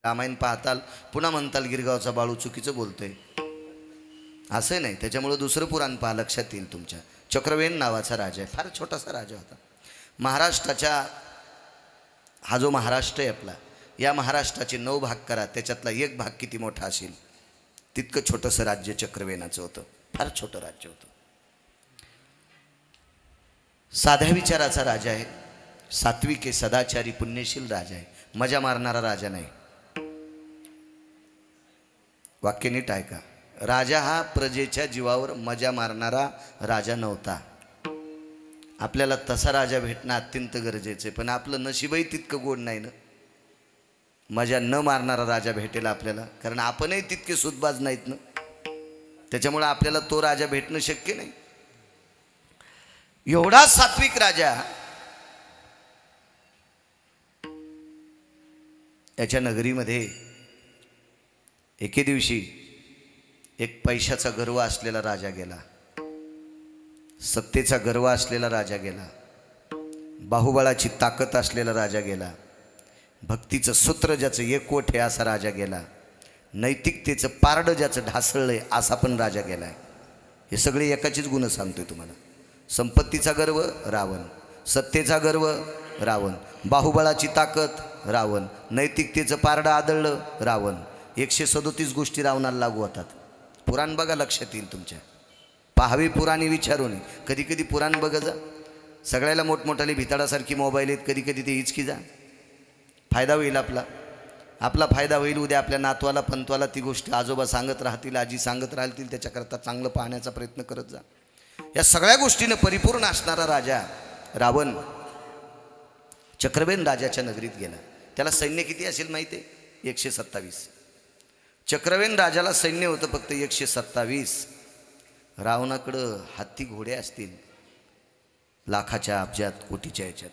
रामायण पाहताल पुन्हा म्हणताल गिरगावचा बाळू चुकीचं बोलतोय, असं नाही. त्याच्यामुळे दुसरं पुराण पहा, लक्षात येईल तुमच्या. चक्रवेन नावाचा राजा आहे, फार छोटासा राजा होता. महाराष्ट्राच्या हा जो महाराष्ट्र आहे आपला, या महाराष्ट्राचे 9 भाग करा, त्याच्यातला 1 भाग किती मोठा असेल तितकं छोटंसं राज्य चक्रवेनाचं होतं. फार छोटं राज्य होतं. साध्या विचाराचा राजा आहे, सात्विक आहे, सदाचारी पुण्यशील राजा आहे, मजा मारणारा राजा नाही. वाक्य नीट ऐका. राजा हा प्रजेच्या जीवावर मजा मारणारा राजा नव्हता. आपल्याला तसा राजा भेटणं अत्यंत गरजेचं आहे, पण आपलं नशीबही तितकं गोड नाही ना, मजा न मारणारा राजा भेटेल आपल्याला, कारण आपणही तितके सुदबाज नाहीत ना. त्याच्यामुळे आपल्याला तो राजा भेटणं शक्य नाही. एवढा सात्विक राजा, याच्या नगरीमध्ये एके दिवशी एक पैशाचा गर्व असलेला राजा गेला, सत्तेचा गर्व असलेला राजा गेला, बाहुबळाची ताकद असलेला राजा गेला, भक्तीचं सूत्र ज्याचं एकवट आहे असा राजा गेला, नैतिकतेचं पारडं ज्याचं ढासळलंय असा पण राजा गेलाय. हे सगळे एकाचीच गुण सांगतोय तुम्हाला. संपत्तीचा गर्व रावण, सत्तेचा गर्व रावण, बाहुबळाची ताकद रावण, नैतिकतेचं पारडं आदळलं रावण. 137 गोष्टी रावणाला लागू होतात. पुराण बघा, लक्षात येईल तुमच्या. पाहावी पुराणी विचारू नये. कधी कधी पुराण बघा जा. सगळ्याला मोठमोठाली भिताडासारखी मोबाईल आहेत, कधी कधी ते हिचकी जा. फायदा होईल आपला फायदा होईल. उद्या आपल्या नातवाला पंतवाला ती गोष्ट आजोबा सांगत राहतील, आजी सांगत राहतील, त्याच्याकरता चांगलं पाहण्याचा प्रयत्न करत जा. या सगळ्या गोष्टीनं परिपूर्ण असणारा राजा रावण चक्रवेन राजाच्या नगरीत गेला. त्याला सैन्य किती असेल माहिती आहे? 127. चक्रवेन राजाला सैन्य होतं फक्त 127. रावणाकडं हत्ती घोडे असतील लाखाच्या, अब्जात, कोटीच्या याच्यात.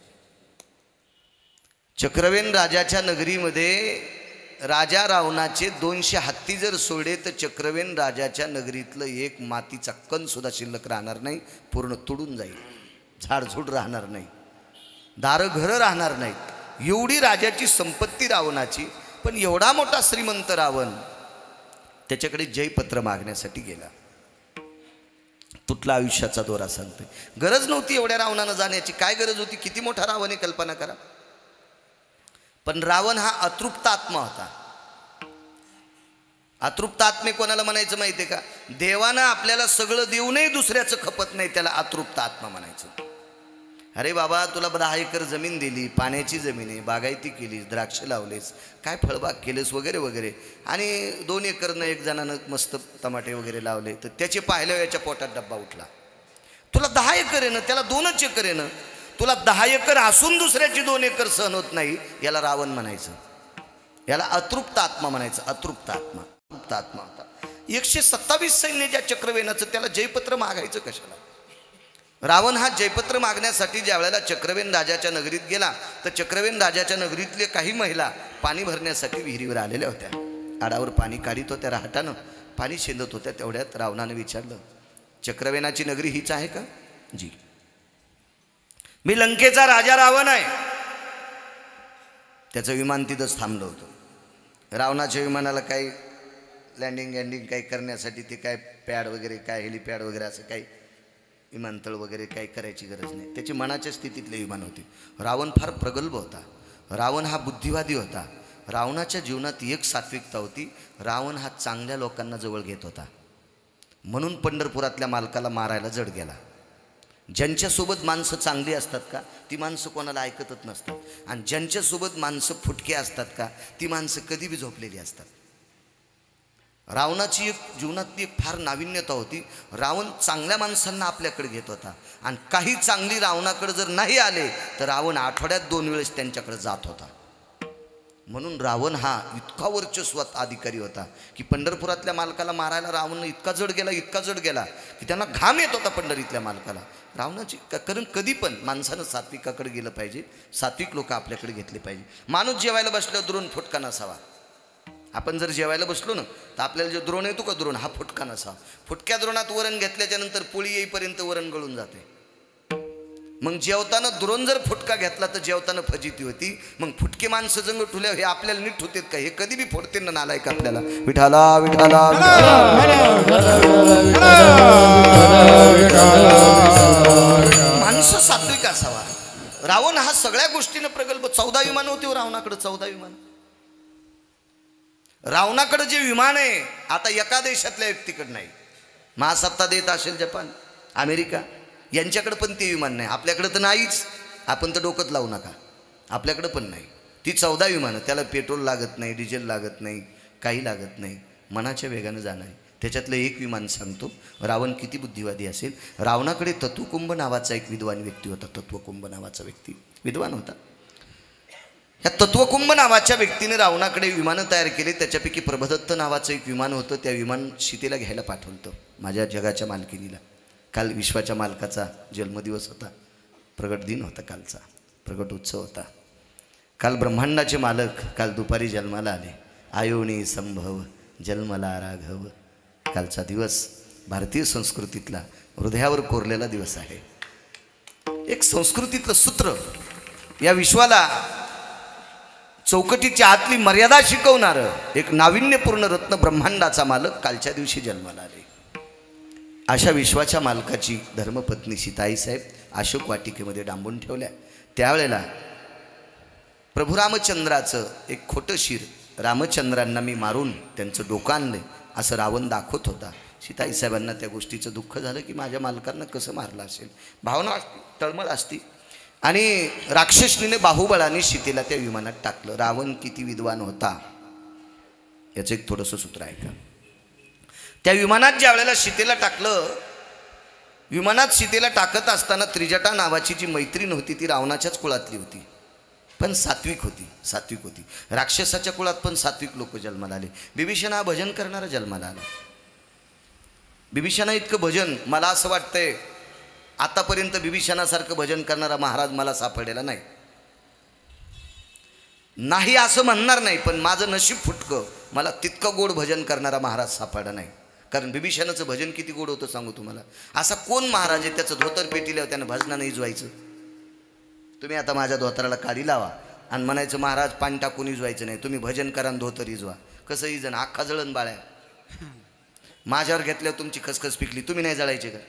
चक्रवेन राजाच्या नगरीमध्ये राजा रावणाचे 200 हत्ती जर सोडले तर चक्रवेन राजाच्या नगरीतलं एक मातीचा कण सुद्धा शिल्लक राहणार नाही. पूर्ण तुडून जाईल, झाडझूड राहणार नाही, दारं घरं राहणार नाहीत. एवढी राजाची संपत्ती रावणाची. पण एवढा मोठा श्रीमंत रावण त्याच्याकडे जयपत्र मागण्यासाठी गेला. तुटला आयुष्याचा दोरा सांगतोय. गरज नव्हती एवढ्या रावणानं जाण्याची. काय गरज होती? किती मोठा रावण आहे कल्पना करा. पण रावण हा अतृप्त आत्मा होता. अतृप्त आत्मे कोणाला म्हणायचं माहिती आहे का? देवानं आपल्याला सगळं देऊनही दुसऱ्याचं खपत नाही, त्याला अतृप्त आत्मा म्हणायचं. अरे बाबा, तुला 10 एकर जमीन दिली, पाण्याची जमीन आहे, बागायती केलीस, द्राक्ष लावलेस, काय फळबाग केलेस वगैरे वगैरे, आणि 2 एकरनं एक जणानं मस्त टमाटे वगैरे लावले, तर त्याचे पाहिलं याच्या पोटात डब्बा उठला. तुला 10 एकर आहे ना, त्याला 2च एकर आहे ना. तुला 10 एकर असून दुसऱ्याची 2 एकर सहन होत नाही, याला रावण म्हणायचं. याला अतृप्त आत्मा म्हणायचं. अतृप्त आत्मा, अतृप्त आत्मा होता. 127 सैन्य ज्या चक्रवेनाचं, त्याला जयपत्र मागायचं कशाला? रावण हा जयपत्र मागण्यासाठी ज्या वेळेला चक्रवेन राजाच्या नगरीत गेला, तर चक्रवेन राजाच्या नगरीतले काही महिला पाणी भरण्यासाठी विहिरीवर आलेल्या होत्या. आडावर पाणी काढीत होत्या, रहाटानं पाणी शेंदत होत्या. तेवढ्यात रावणानं विचारलं, चक्रवेनाची नगरी हीच आहे का? जी. मी लंकेचा राजा रावण आहे. त्याचं विमान तिथंच थांबलं होतं. रावणाच्या विमानाला काही लँडिंग काही करण्यासाठी ते काय पॅड वगैरे, काय हेलिपॅड वगैरे असं काही विमानतळ वगैरे काही करायची गरज नाही. त्याची मनाच्या स्थितीतले विमान होते. रावण फार प्रगल्भ होता. रावण हा बुद्धिवादी होता. रावणाच्या जीवनात एक सात्विकता होती. रावण हा चांगल्या लोकांना जवळ घेत होता. म्हणून पंढरपुरातल्या मालकाला मारायला जड गेला. ज्यांच्यासोबत माणसं चांगली असतात का, ती माणसं कोणाला ऐकतच नसतात. आणि ज्यांच्यासोबत माणसं फुटके असतात का, ती माणसं कधी बी झोपलेली असतात. रावणाची एक जीवनातली एक फार नाविन्यता होती. रावण चांगल्या माणसांना आपल्याकडे घेत होता. आणि काही चांगली रावणाकडे जर नाही आले तर रावण आठवड्यात 2 वेळेस त्यांच्याकडे जात होता. म्हणून रावण हा इतका वर्चस्वात अधिकारी होता की पंढरपुरातल्या मालकाला मारायला रावण इतका जड गेला की त्यांना घाम येत होता पंढरीतल्या मालकाला. रावणाची कारण कधी पण माणसानं सात्विकाकडे गेलं पाहिजे. सात्विक लोक आपल्याकडे घेतले पाहिजे. माणूस जेवायला बसल्यावर द्रोण फुटका नसावा. आपण जर जेवायला बसलो ना तर आपल्याला जो द्रोण येतो का, द्रोण हा फुटका नसावा. फुटक्या द्रोणात वरण घेतल्याच्या नंतर पोळी येईपर्यंत वरण गळून जाते. मग जेवताना दुरून जर फुटका घेतला तर जेवताना फजिती होती. मग फुटके माणसं जंग ठुल्या हे आपल्याला नीट होतेत का? हे कधी बी फोडते ना नालायक आपल्याला. विठाला विठाला माणसं सात्विक असावा. रावण हा सगळ्या गोष्टीनं प्रगल्भ. 14 विमान होते हो रावणाकडे, 14 विमान. रावणाकडे जे विमान आहे आता एका देशातल्या व्यक्तीकडे नाही. महासत्ता देत असेल जपान, अमेरिका, यांच्याकडे पण ते विमान नाही. आपल्याकडे तर नाहीच. आपण तर डोकत लावू नका, आपल्याकडे पण नाही. ती 14 विमानं, त्याला पेट्रोल लागत नाही, डिझेल लागत नाही, काही लागत नाही, मनाच्या वेगानं जाणं आहे. त्याच्यातलं एक विमान सांगतो. रावण किती बुद्धिवादी असेल. रावणाकडे तत्वकुंभ नावाचा एक विद्वान व्यक्ती होता. तत्वकुंभ नावाचा व्यक्ती विद्वान होता. या तत्वकुंभ नावाच्या व्यक्तीने रावणाकडे विमानं तयार केले. त्याच्यापैकी प्रभदत्त नावाचं एक विमान होतं. त्या विमान सीतेला घ्यायला पाठवलं माझ्या जगाच्या मालकिनीला. काल विश्वाच्या मालकाचा जन्मदिवस होता, प्रगट दिन होता, कालचा प्रगट उत्सव होता. काल ब्रह्मांडाचे मालक काल दुपारी जन्माला आले. आयोनी संभव जन्मला राघव. कालचा दिवस भारतीय संस्कृतीतला हृदयावर कोरलेला दिवस आहे. एक संस्कृतीतलं सूत्र, या विश्वाला चौकटीच्या आतली मर्यादा शिकवणारं एक नाविन्यपूर्ण रत्न ब्रह्मांडाचा मालक कालच्या दिवशी जन्माला आले. अशा विश्वाच्या मालकाची धर्मपत्नी सीताई साहेब अशोक वाटिकेमध्ये डांबून ठेवल्या. त्यावेळेला प्रभू रामचंद्राचं एक खोटं शिर रामचंद्रांना मी मारून त्यांचं डोकं आणलं असं रावण दाखवत होता. सीताई साहेबांना त्या गोष्टीचं दुःख झालं की माझ्या मालकांना कसं मारलं असेल, भावना तळमळ असती. आणि राक्षसनीने बाहुबळाने सीतेला त्या विमानात टाकलं. रावण किती विद्वान होता याचं एक थोडंसं सूत्र आहे का. त्या विमानात ज्या वेळेला सीतेला टाकलं, विमानात सीतेला टाकत असताना त्रिजटा नावाची जी मैत्रीण होती ती रावणाच्याच कुळातली होती, पण सात्विक होती. राक्षसाच्या कुळात पण सात्विक लोक जन्माला आले. बिभीषण हा भजन करणारा जन्माला आला. बिभीषणा इतकं भजन, मला असं वाटतंय आतापर्यंत बिभीषणासारखं भजन करणारा महाराज मला सापडलेला नाही असं म्हणणार नाही, पण माझं नशीब फुटकं, मला तितकं गोड भजन करणारा महाराज सापडला नाही. कारण बिभीषणाचं भजन किती गोड होतं सांगू तुम्हाला. असा कोण महाराज आहे त्याचं धोतर पेटील्यावर त्यानं भजनानं इजवायचं. तुम्ही आता माझ्या धोतराला काडी लावा आणि म्हणायचं महाराज पाणी टाकून इजवायचं नाही, तुम्ही भजन करा आणि धोतर इजवा. कसं इजन, अख्खा जळण बाळ्या. माझ्यावर घेतल्यावर तुमची खसखस पिकली, तुम्ही नाही जळायचे का?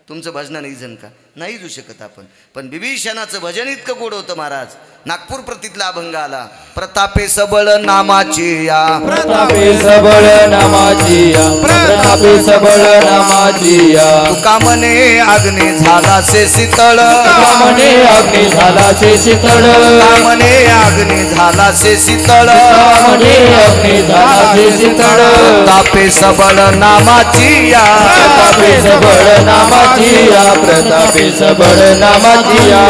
तुमचं भजनानं इजन का? नाही जू शकत आपण. पण बिभीषणाचं भजन इतकं गोड होतं महाराज. नागपूर प्रतीतला अभंग आला. प्रतापे सबळ नामाची या, प्रतापे सबळ नामाची या, प्रतापे सबळ नामाची या. तुका म्हणे अग्नी झाला से शीतळ, तुका म्हणे अग्नी झाला से शीतळ, तुका म्हणे अग्नी झाला से शीतळ, तुका म्हणे अग्नी झाला से शीतळ. प्रतापे सबळ नामाची या, प्रतापे सबळ नामाची या, प्रतापे सबळ नामाची या.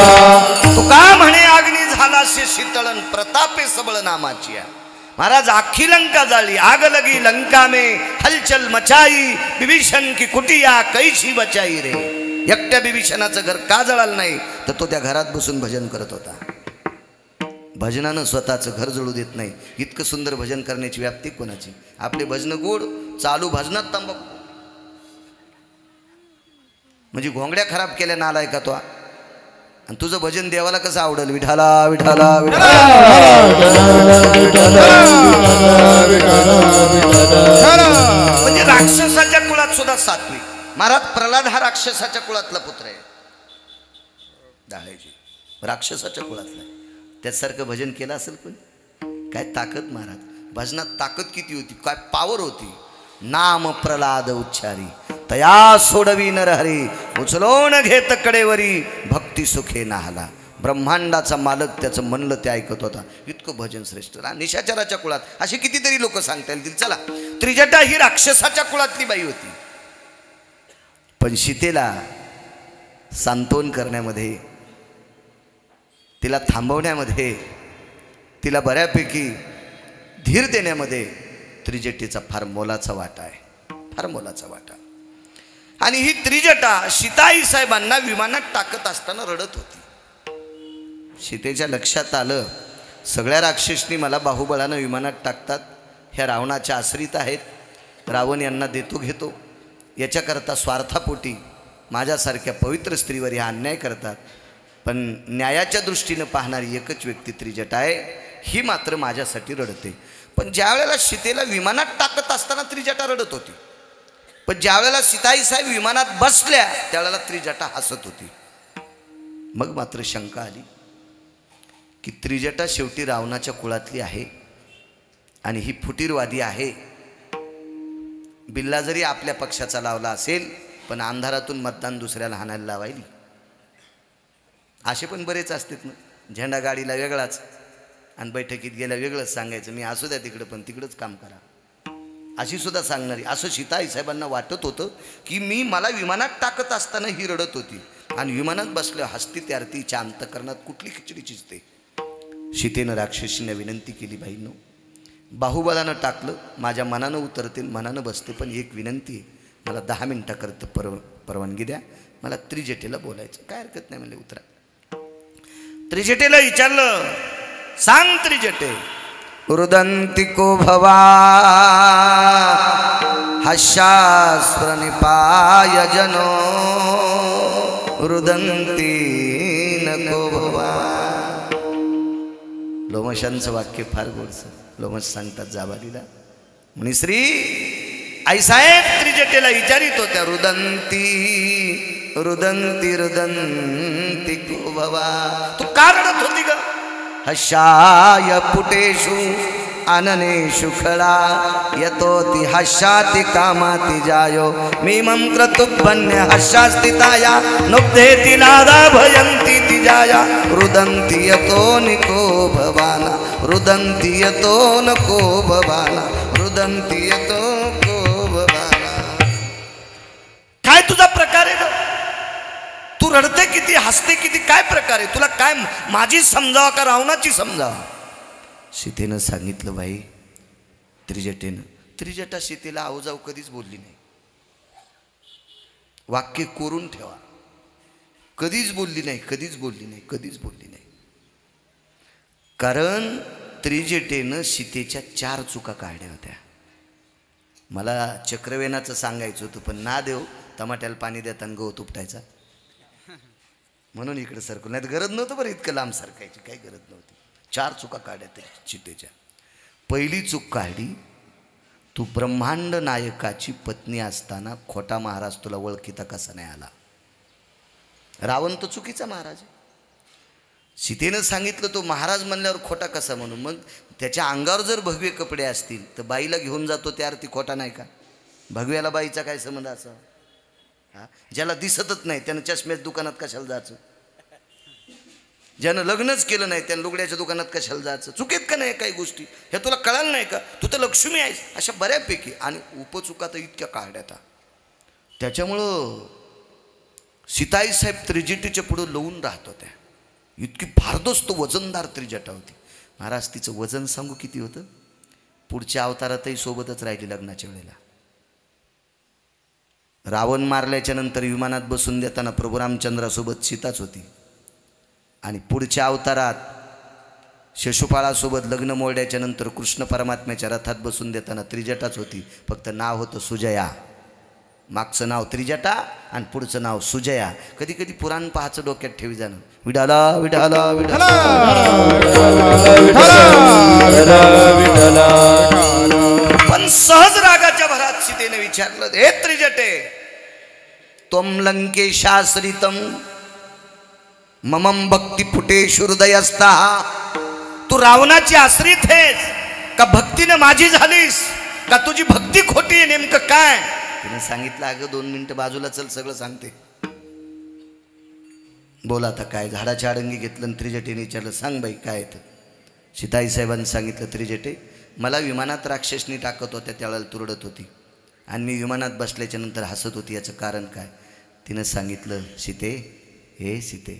तुका म्हणे अग्नी झाला से शीतळन, प्रतापे सबळ नामाची या. महाराज अख्खी लंका जाळली. आग लगी लंका में हलचल मचाई, विभीषण की कुटिया कैसी बचाई रे. एकट्या विभीषणाचं घर का जळालं नाही तर तो त्या घरात बसून भजन करत होता. भजनानं स्वतःचं घर जळू देत नाही. इतकं सुंदर भजन करण्याची व्याप्ती कोणाची. आपले भजन गोड, चालू भजनात तंबाखू, म्हणजे घोंगड्या खराब केल्या नालाय का तो. आणि तुझं भजन देवाला कसं आवडेल. विठाला विठाला विठाला. म्हणजे राक्षसाच्या कुळात सुद्धा सात्विक. महाराज प्रल्हाद हा राक्षसाच्या कुळातला पुत्र आहे. डाळेजी राक्षसाच्या कुळातला. त्यासारखं भजन केलं असेल कोणी. काय ताकद महाराज. भजनात ताकद किती होती, काय पावर होती. नाम प्रल्हाद उच्चारी तया सोडवी नरहरी, उचलून घेत कडेवरी भक्ती सुखे नाहला. ब्रह्मांडाचा मालक त्याचं म्हणलं ते ऐकत होता. इतकं भजन श्रेष्ठ. निशाचराच्या कुळात असे कितीतरी लोक सांगता येतील. चला, त्रिजटा ही राक्षसाच्या कुळातली बाई होती, पण सीतेला सांत्वन करण्यामध्ये, तिला थांबवण्यामध्ये, तिला बऱ्यापैकी धीर देण्यामध्ये त्रिजटेचा फार मोलाचा वाटा आहे, फार मोलाचा वाटा. आणि ही त्रिजटा सीताई साहेबांना विमानात टाकत असताना रडत होती. सीतेच्या लक्षात आलं सगळ्या राक्षसनी मला बाहुबळानं विमानात टाकतात, ह्या रावणाच्या आश्रित आहेत, रावण यांना देतो घेतो, याच्याकरता स्वार्थापोटी माझ्यासारख्या पवित्र स्त्रीवर ह्या अन्याय करतात, पण न्यायाच्या दृष्टीनं पाहणारी एकच व्यक्ती त्रिजटा आहे, ही मात्र माझ्यासाठी रडते. पण ज्या वेळेला सीतेला विमानात टाकत असताना त्रिजटा रडत होती, पण ज्या वेळेला सीताई साहेब विमानात बसल्या त्यावेळेला त्रिजटा हसत होती. मग मात्र शंका आली की त्रिजटा शेवटी रावणाच्या कुळातली आहे आणि ही फुटीरवादी आहे. बिल्ला जरी आपल्या पक्षाचा लावला असेल, पण अंधारातून मतदान दुसऱ्याला हाणायला लावायली. असे पण बरेच असतात ना, झेंडा गाडीला वेगळाच आणि बैठकीत गेल्या वेगळंच सांगायचं, मी असू द्या तिकडं पण तिकडंच काम करा, अशी सुद्धा सांगणारी. असं सीताई साहेबांना वाटत होतं की मला विमानात टाकत असताना ही रडत होती आणि विमानात बसल्या हसती त्यारतीच्या अंतकरणात कुठली खिचडी चिजते. सीतेनं राक्षसीने विनंती केली, बाईंनो बाहुबलानं टाकलं, माझ्या मनानं उतरते मनानं बसते, पण एक विनंती आहे, मला 10 मिनिटाकरता परवानगी द्या, मला त्रिजटेला बोलायचं. काय हरकत नाही म्हणले, उतरा. त्रिजटेला विचारलं, सांग त्रिजटे. रुदंती को भवा हशास्त्रनिपाय जनो रुदंती नको भवा. लोमशांचं वाक्य फार गोडसं. लोमश सांगतात जाबालीला, मुनिश्री आई साहेब त्रिजटेला विचारित होत्या, रुदंती रुदंती रुदंती को भवा, तू का रडत होती ग? हशाय पुटेषु अननेषु खळा यतोति हशाति कामाति जायो मीमं क्रतुभन्य हशास्तिताया नुब्धेति नादा भयन्ति तिजाया रुदन्ति यतो निको भवाना रुदन्ति यतो नको भवाना रुदन्ति यतो को भवाना. काय तुझा प्रकार आहे ग? तू रडते किती, हसते किती, काय प्रकार आहे? तुला काय माझी समजावा का रावणाची समजावा? सीतेनं सांगितलं, बाई त्रिजटेनं. त्रिजटा सीतेला आवजाव कधीच बोलली नाही. वाक्य कोरून ठेवा, कधीच बोलली नाही, कधीच बोलली नाही, कधीच बोलली नाही. कारण त्रिजटेनं सीतेच्या 4 चुका काढल्या होत्या. मला चक्रवेनाचं सांगायचं होतं, पण ना देव टमाट्याला पाणी देताना गवत उपटायचा, म्हणून इकडे सरकू, नाही तर गरज नव्हतं बरं इतकं लांब सरकायची, काही गरज नव्हती. 4 चुका काढल्या तरी सीतेच्या. पहिली चूक काढली, तू ब्रह्मांड नायकाची पत्नी असताना खोटा महाराज तुला ओळखीता कसा नाही आला? रावण तर चुकीचा महाराज आहे. सीतेनं सांगितलं तो महाराज म्हणल्यावर खोटा कसा म्हणून? मग त्याच्या अंगावर जर भगवे कपडे असतील तर बाईला घेऊन जातो त्या अर्थी खोटा नाही का? भगव्याला बाईचा काय संबंध असा? हा, ज्याला दिसतच नाही त्यानं चष्म्याच्या दुकानात कशाला जायचं? ज्यानं लग्नच केलं नाही त्यानं लुगड्याच्या दुकानात कशाला जायचं? चुकीत का नाही काही गोष्टी? हे तुला कळालं नाही का? तू तर लक्ष्मी आहेस. अशा बऱ्यापैकी आणि उपचुका तर इतक्या काढल्यात. त्याच्यामुळं सीताई साहेब त्रिजटेच्या पुढं लवून राहत होत्या. इतकी भारदस्त वजनदार त्रिजटा होती. महाराज तिचं वजन सांगू किती होतं? पुढच्या अवतारातही सोबतच राहिली लग्नाच्या वेळेला. रावण मारल्याच्या नंतर विमानात बसून देताना प्रभू रामचंद्रासोबत सीताच होती आणि पुढच्या अवतारात शिशुपाळासोबत लग्न मोडल्याच्या नंतर कृष्ण परमात्म्याच्या रथात बसून देताना त्रिजटाच होती. फक्त नाव होतं सुजया. मागचं नाव त्रिजटा आणि पुढचं नाव सुजया. कधी कधी पुराण पाहायचं डोक्यात ठेवी जाणं, विडाला विडाला विडाला. पण सहज रागाच्या भरात सीतेने विचारलं, हे त्रिजटे, त्वं लंकेशाश्रितम ममं भक्ती फुटेषु हृदयस्थः. तू रावणाची आश्रित आहेस का भक्तीने माझी झालीस का तुझी भक्ती खोटी आहे? नेमकं काय? तिने सांगितलं, अगं 2 मिनिटं बाजूला चल, सगळं सांगते. बोला आता काय? झाडाच्या आडंगी घेतलं आणि त्रिजटेने विचारलं, सांग बाई काय येतं? सीताई साहेबांनी सांगितलं, त्रिजटे, मला विमानात राक्षसनी टाकत होत्या त्यावेळेला तुरडत होती आणि मी विमानात बसल्याच्या नंतर हसत होती, याचं कारण काय? तिनं सांगितलं, सीते, हे सीते,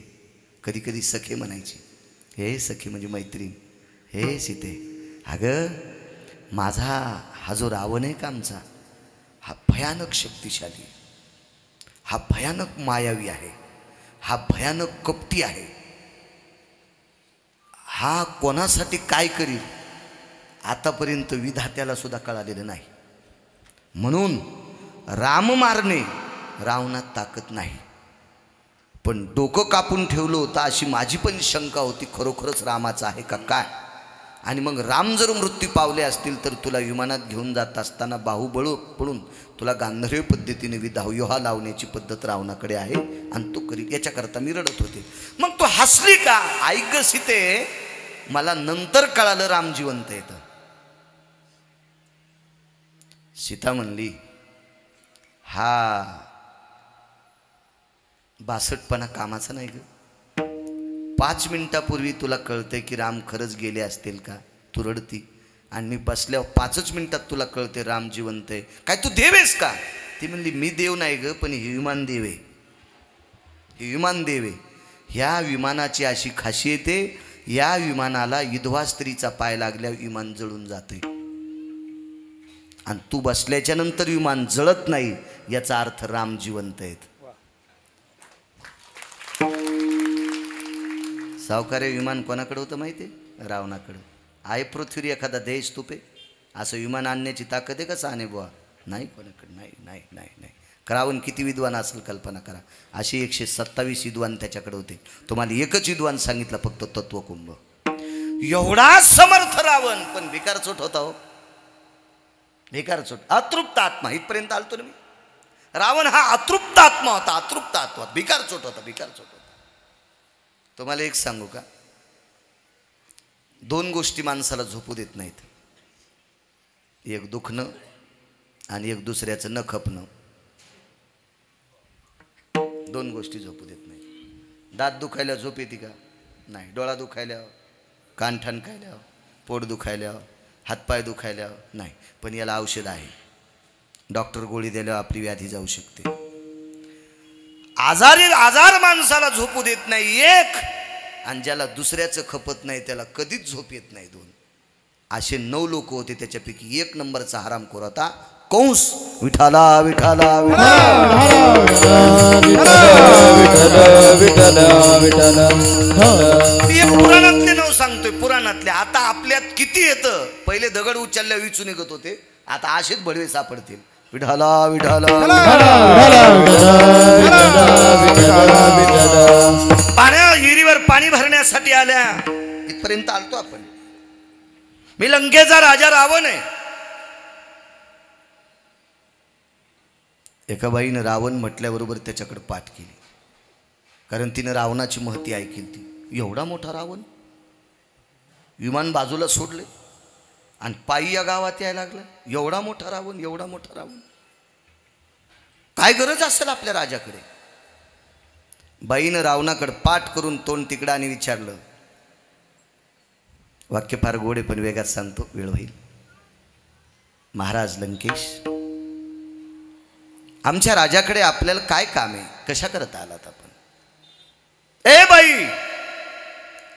कधी कधी सखे म्हणायची. हे सखी म्हणजे मैत्रीण. हे सीते, अगं माझा हा जो रावण आहे का आमचा, हा भयानक शक्तिशाली, हा भयानक मायावी आहे, हा भयानक कपटी आहे. हा कोणासाठी काय करील आतापर्यंत विधात्याला सुद्धा कळालेलं नाही. म्हणून राम मारणे रावणात ताकद नाही. पण डोकं कापून ठेवलं होतं अशी माझी पण शंका होती, खरोखरच रामाचं आहे का काय. आणि मग राम जर मृत्यू पावले असतील तर तुला विमानात घेऊन जात असताना बाहुबळ पडून तुला गांधर्व पद्धतीने विवाह लावण्याची पद्धत रावणाकडे आहे आणि तो करी. याच्याकरता मी रडत होते. मग तो हसली का? ऐक सीते, मला नंतर कळालं राम जिवंत येतं. सीता म्हणली हा बासटपणा कामाचा नाही ग. 5 मिनिटापूर्वी तुला कळतंय की राम खरंच गेले असतील का, तू रडती. आणि मी बसल्यावर 5च मिनिटात तुला कळते राम जिवंत आहे. काय तू देव आहेस का? ती म्हणली मी देव नाही ग, पण हे विमान देव आहे. हे विमान देव आहे. ह्या विमानाची अशी खासियत आहे, या विमानाला विधवा स्त्रीचा पाय लागल्यावर विमान जळून जाते. आणि तू बसल्याच्या नंतर विमान जळत नाही, याचा अर्थ राम जिवंत आहेत. सावकारे विमान कोणाकडे होतं माहिती आहे? रावणाकडे. आहे पृथ्वीवर एखादा देश तुपे असं विमान आणण्याची ताकद आहे का साने बुवा? नाही कोणाकडे. नाही नाही नाही नाही. रावण किती विद्वान असेल कल्पना करा. असे 127 विद्वान त्याच्याकडे होते. तुम्हाला एकच विद्वान सांगितलं फक्त, तत्वकुंभ. एवढा समर्थ रावण, पण भिकारचोट होता हो. भिकारचोट, अतृप्त आत्मा. इथपर्यंत आलतो ना मी. रावण हा अतृप्त आत्मा होता. अतृप्त आत्मा, भिकारचोट होता. भिकारचोट होता. तुम्हाला एक सांगू का? 2 गोष्टी माणसाला झोपू देत नाहीत. एक दुखणं आणि एक दुसऱ्याचं न खपणं. 2 गोष्टी झोपू देत नाही. दात दुखायला झोप येते का? नाही. डोळा दुखायल्यावर, कान ठणकायल्यावर, पोट दुखायल्यावर, हातपाय दुखायल्यावर नाही. पण याला औषध आहे. डॉक्टर गोळी दिल्यावर आपली व्याधी जाऊ शकते. आजार माणसाला झोपू देत नाही एक, आणि ज्याला दुसऱ्याचं खपत नाही त्याला कधीच झोप येत नाही 2. असे 9 लोक होते. त्याच्यापैकी 1 नंबरचा हरामखोर होता कंस. विठाला विठाला पुराणातले नाव सांगतोय. पुराणातले. आता आपल्यात किती येतं? पहिले दगड उचलल्या विचू निघत होते, आता असेच भडवे सापडतील. विठाला विठाला. पाण्या हिरीवर पाणी भरण्यासाठी आल्या. इथपर्यंत आलतो आपण. मी लंकेचा राजा रावण आहे. एका बाईनं रावण म्हटल्याबरोबर त्याच्याकडे पाठ केली, कारण तिनं रावणाची महती ऐकली ती. एवढा मोठा रावण, विमान बाजूला सोडले आणि पायी या गावात यायला लागला. एवढा मोठा रावण, एवढा मोठा रावण. काय गरज असेल आपल्या राजाकडे? बाईनं रावणाकडे पाठ करून तोंड तिकडं आणि विचारलं. वाक्य फार गोड आहे पण वेगात सांगतो, वेळ होईल. महाराज लंकेश, आमच्या राजाकडे आपल्याला काय काम आहे? कशा करता आलात आपण? ए बाई,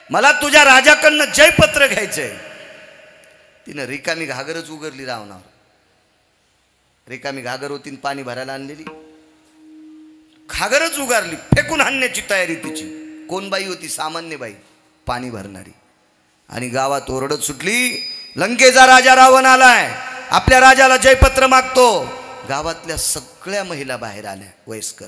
मला तुझ्या राजाकडनं जयपत्र घ्यायचंय. तिनं रिकामी घागरच उघडली रावणावर. रिकामी घागर होती, पाणी भरायला आणलेली. घागरच उगारली, फेकून आणण्याची तयारी तिची. कोण बाई होती? सामान्य बाई, पाणी भरणारी. आणि गावात ओरडत सुटली, लंकेचा राजा रावण आलाय, आपल्या राजाला जयपत्र मागतो. गावातल्या सगळ्या महिला बाहेर आल्या, वयस्कर.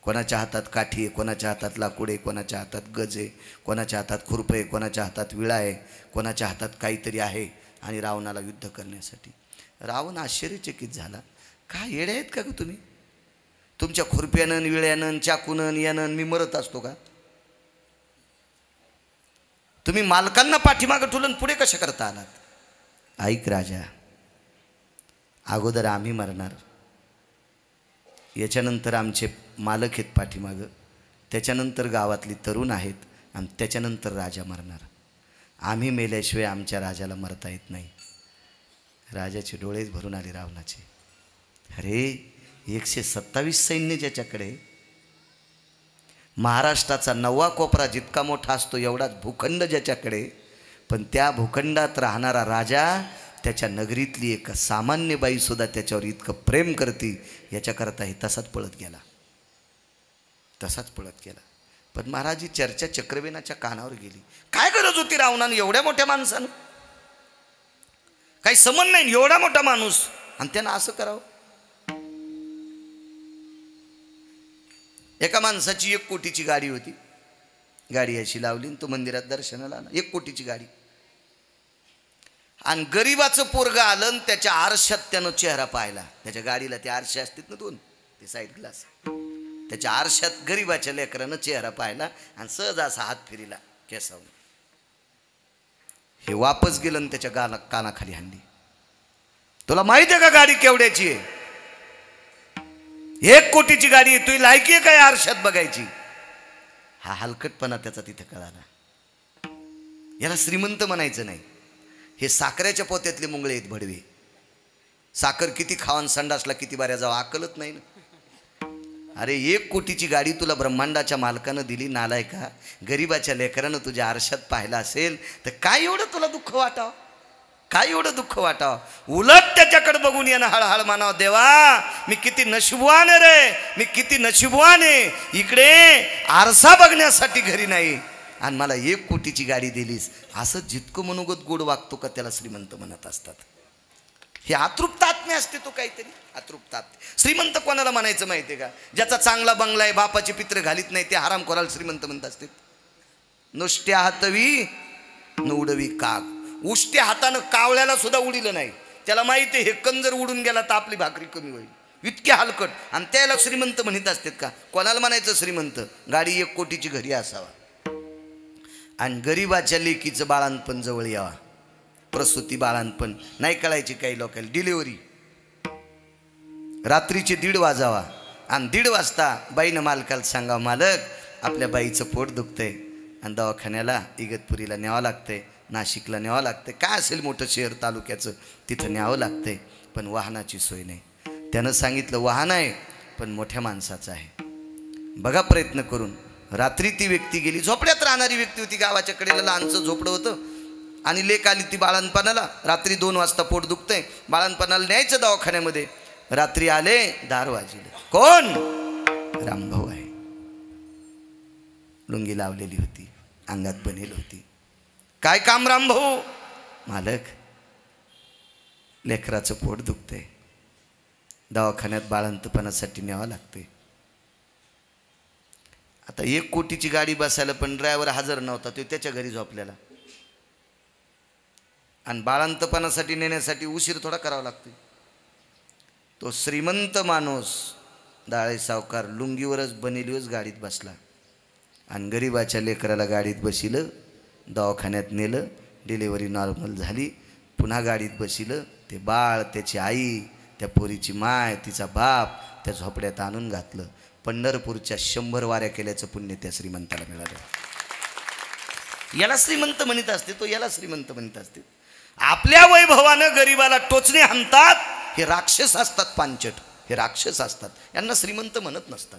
कोणाच्या हातात काठी आहे, कोणाच्या हातात लाकूड आहे, कोणाच्या हातात गज आहे, कोणाच्या हातात खुरपं आहे, कोणाच्या हातात विळा आहे, कोणाच्या हातात काहीतरी आहे, आणि रावणाला युद्ध करण्यासाठी. रावण आश्चर्यचकित झाला. काय येडे आहेत का तुम्ही? तुमच्या खुरप्यानं, विळ्यानं, चाकूनं, यानं मी मरत असतो का? तुम्ही मालकांना पाठीमागं ठुलन पुढे कशा करता आलात? ऐक राजा, अगोदर आम्ही मरणार, याच्यानंतर आमचे मालक आहेत पाठीमागं, त्याच्यानंतर गावातली तरुण आहेत, आणि त्याच्यानंतर राजा मरणार. आम्ही मेल्याशिवाय आमच्या राजाला मरता येत नाही. राजाचे डोळेच भरून आले रावणाचे. अरे 127 सैन्य ज्याच्याकडे, महाराष्ट्राचा 9वा कोपरा जितका मोठा असतो एवढाच भूखंड ज्याच्याकडे, पण त्या भूखंडात राहणारा राजा, त्याच्या नगरीतली एक सामान्य बाईसुद्धा त्याच्यावर इतकं प्रेम करते, याच्याकरता हे तसाच पळत गेला. तसाच पळत गेला. पण महाराज, चर्चा चक्रवेनाच्या कानावर गेली. काय गरज होती रावणानं एवढ्या मोठ्या माणसानं? काही समज नाही, एवढा मोठा माणूस आणि त्यानं असं करावं. एका माणसाची 1 कोटीची गाडी होती. गाडी अशी लावली आणि तो मंदिरात दर्शनाला आला. 1 कोटीची गाडी. आणि गरीबाचं पोरगं आलं आणि त्याच्या आरशात त्यानं चेहरा पाहिला. त्याच्या गाडीला ते आरसे असतात ना 2, ते साईड ग्लास. त्याच्या आरशात गरीबाच्या लेकरानं चेहरा पाहिला आणि सहज असा हात फिरिला केसावून. हे वापस गेलं आणि त्याच्या कानाखाली हाणली. तुला माहिती आहे का गाडी केवढ्याची आहे? 1 कोटीची गाडी आहे. तुझी लायकी आहे काय आरशात बघायची? हा हलकटपणा त्याचा तिथे कळाला. याला श्रीमंत म्हणायचं नाही. हे साखरेच्या पोत्यातले मुंगळे आहेत भडवे. साखर किती खावान संडासला किती बाऱ्या जावं अकलत नाही ना. अरे 1 कोटीची गाडी तुला ब्रह्मांडाच्या मालकानं दिली नालायका. गरीबाच्या लेकरानं तुझ्या आरशात पाहिला असेल तर काय एवढं तुला दुःख वाटावं? काय एवढं दुःख वाटावं? उलट त्याच्याकडे बघून येणं हळहळ म्हणावं, देवा मी किती नशिबवान रे, मी किती नशिबवान आहे. इकडे आरसा बघण्यासाठी घरी नाही आणि मला 1 कोटीची गाडी दिलीस. असं जितकं मनोगत गोड वागतो का त्याला श्रीमंत म्हणत असतात. हे अतृप्त आत्मे असते तो काहीतरी अतृप्त आत्मे. श्रीमंत कोणाला म्हणायचं माहितीये का? ज्याचा चांगला बंगला आहे, बापाचे पित्र घालीत नाही, ते हराम खोराला श्रीमंत म्हणत असते. नुसत्या हातवी न उडवी काग. उष्ट्या हातानं कावळ्याला सुद्धा उडीलं नाही. त्याला माहिती आहे हे कंजर उडून गेला तर आपली भाकरी कमी होईल. इतके हलकट. आणि त्याला श्रीमंत म्हणत असतात का? कोणाला म्हणायचं श्रीमंत? गाडी 1 कोटीची घरी असावा आणि गरीबाच्या लेकीचं बाळांपण जवळ यावा. प्रसूती बाळांपण नाही कळायची काही लोकांना. डिलिव्हरी रात्रीचे 1:30 वाजावा आणि 1:30 वाजता बाईनं मालकाला सांगावं, मालक आपल्या बाईचं पोट दुखतंय आणि दवाखान्याला इगतपुरीला न्यावं लागतंय, नाशिकला न्यावं लागतंय, काय असेल मोठं शहर तालुक्याचं तिथं न्यावं लागतंय, पण वाहनाची सोय नाही. त्यानं सांगितलं वाहन आहे पण मोठ्या माणसाचं आहे, बघा प्रयत्न करून. रात्री ती व्यक्ती गेली. झोपड्यात राहणारी व्यक्ती होती. गावाच्या कडेला लहानचं झोपडं होतं आणि लेक आली ती बाळणपणाला. रात्री 2 वाजता पोट दुखतंय, बाळणपणाला न्यायचं दवाखान्यामध्ये. रात्री आले, दार वाजले. कोण? रामभाऊ आहे. लुंगी लावलेली होती, अंगात बनेल होती. काय काम रामभाऊ? मालक लेकराचं पोट दुखतंय, दवाखान्यात बाळंतपणासाठी न्यावं लागते. आता 1 कोटीची गाडी बसायला पण ड्रायव्हर हजर नव्हता. तो त्याच्या घरी झोपलेला आणि बाळंतपणासाठी नेण्यासाठी उशीर थोडा करावा लागतो. तो श्रीमंत माणूस दाळे सावकार लुंगीवरच बनेलीवरच गाडीत बसला आणि गरीबाच्या लेकराला गाडीत बसिलं, दवाखान्यात नेलं, डिलिव्हरी नॉर्मल झाली, पुन्हा गाडीत बसिलं. ते बाळ, त्याची आई, त्या पोरीची माय, तिचा बाप त्या झोपड्यात आणून घातलं. पंढरपूरच्या 100 वाऱ्या केल्याचं पुण्य त्या श्रीमंताला मिळालं. याला श्रीमंत म्हणत असते तो, याला श्रीमंत म्हणत असते. आपल्या वैभवानं गरीबाला टोचणे हाणतात. हे राक्षस असतात, पांचट. हे राक्षस असतात. यांना श्रीमंत म्हणत नसतात.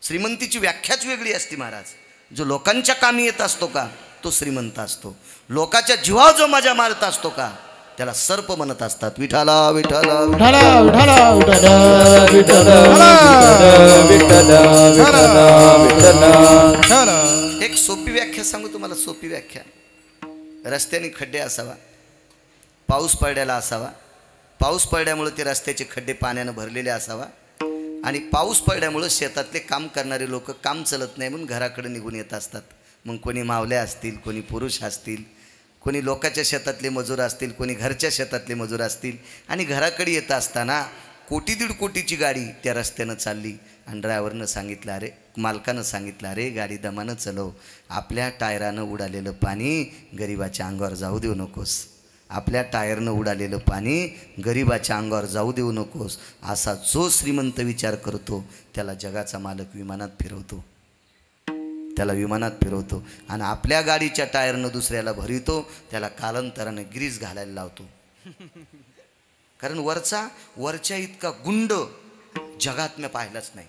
श्रीमंतीची व्याख्याच वेगळी असते महाराज. जो लोकांच्या कामी येत असतो का तो श्रीमंत असतो. लोकाच्या जीवावर जो मजा मारत असतो का त्याला सर्प म्हणत असतात. विठाला विठाला विठाला विठाला विठाला. एक सोपी व्याख्या सांगू तुम्हाला, सोपी व्याख्या. रस्त्याने खड्डे असावा, पाऊस पडलेला असावा, पाऊस पडल्यामुळे ते रस्त्याचे खड्डे पाण्यानं भरलेले असावा आणि पाऊस पडल्यामुळं शेतातले काम करणारे लोक काम चलत नाही म्हणून घराकडे निघून येत असतात. मग कोणी मावल्या असतील, कोणी पुरुष असतील, कोणी लोकाच्या शेतातले मजूर असतील, कोणी घरच्या शेतातले मजूर असतील आणि घराकडे येत असताना 1-1.5 कोटीची गाडी त्या रस्त्यानं चालली आणि ड्रायव्हरनं सांगितलं, अरे मालकानं सांगितलं, अरे गाडी दमानं चलव, आपल्या टायरानं उडालेलं पाणी गरिबाच्या अंगावर जाऊ देऊ नकोस, आपल्या टायरनं उडालेलं पाणी गरिबाच्या अंगावर जाऊ देऊ नकोस. असा जो श्रीमंत विचार करतो त्याला जगाचा मालक विमानात फिरवतो, त्याला विमानात फिरवतो आणि आपल्या गाडीच्या टायरनं दुसऱ्याला भरितो, त्याला कालांतराने ग्रीस घालायला लावतो. कारण वरच्या इतका गुंड जगात मी पाहिलाच नाही.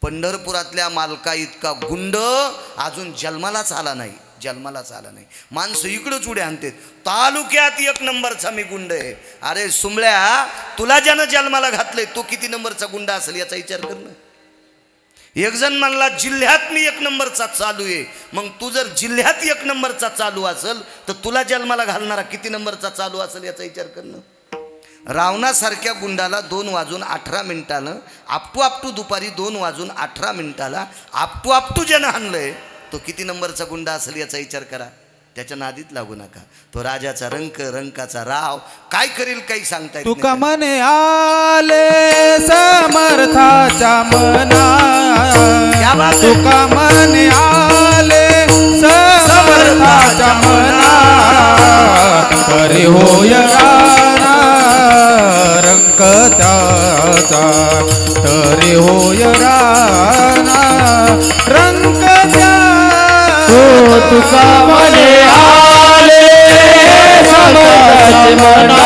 पंढरपुरातल्या मालका इतका गुंड अजून जन्मालाच आला नाही, जन्मालाच आला नाही. माणसं इकडंच उड्या आणतात, तालुक्यात 1 नंबरचा मी गुंड आहे. अरे सुंबळ्या, तुला ज्यानं जन्माला घातलंय तो किती नंबरचा गुंड असेल याचा विचार कर ना. एक जण म्हणला जिल्ह्यात मी 1 नंबरचा चालू आहे. मग तू जर जिल्ह्यात 1 नंबरचा चालू असेल तर तुला जन्माला घालणारा किती नंबरचा चालू असेल याचा विचार कर ना. रावणासारख्या गुंडाला 2:18 आपटू दुपारी 2:18 आपटू ज्यानं हाणलंय तो किती नंबरचा गुंडा असेल याचा विचार करा. त्याच्या नादीत लागू नका. तो राजाचा रंकाचा राव काय करेल काही सांगता येत नाही. तुका मने आले समर्थाच्या मना, तुका मने आले समर्थाच्या मना, तरी होय राणा रंक त्याचा, तरी होय राणा रंक त्याचा. तुका मने आले समर्थाचे मना,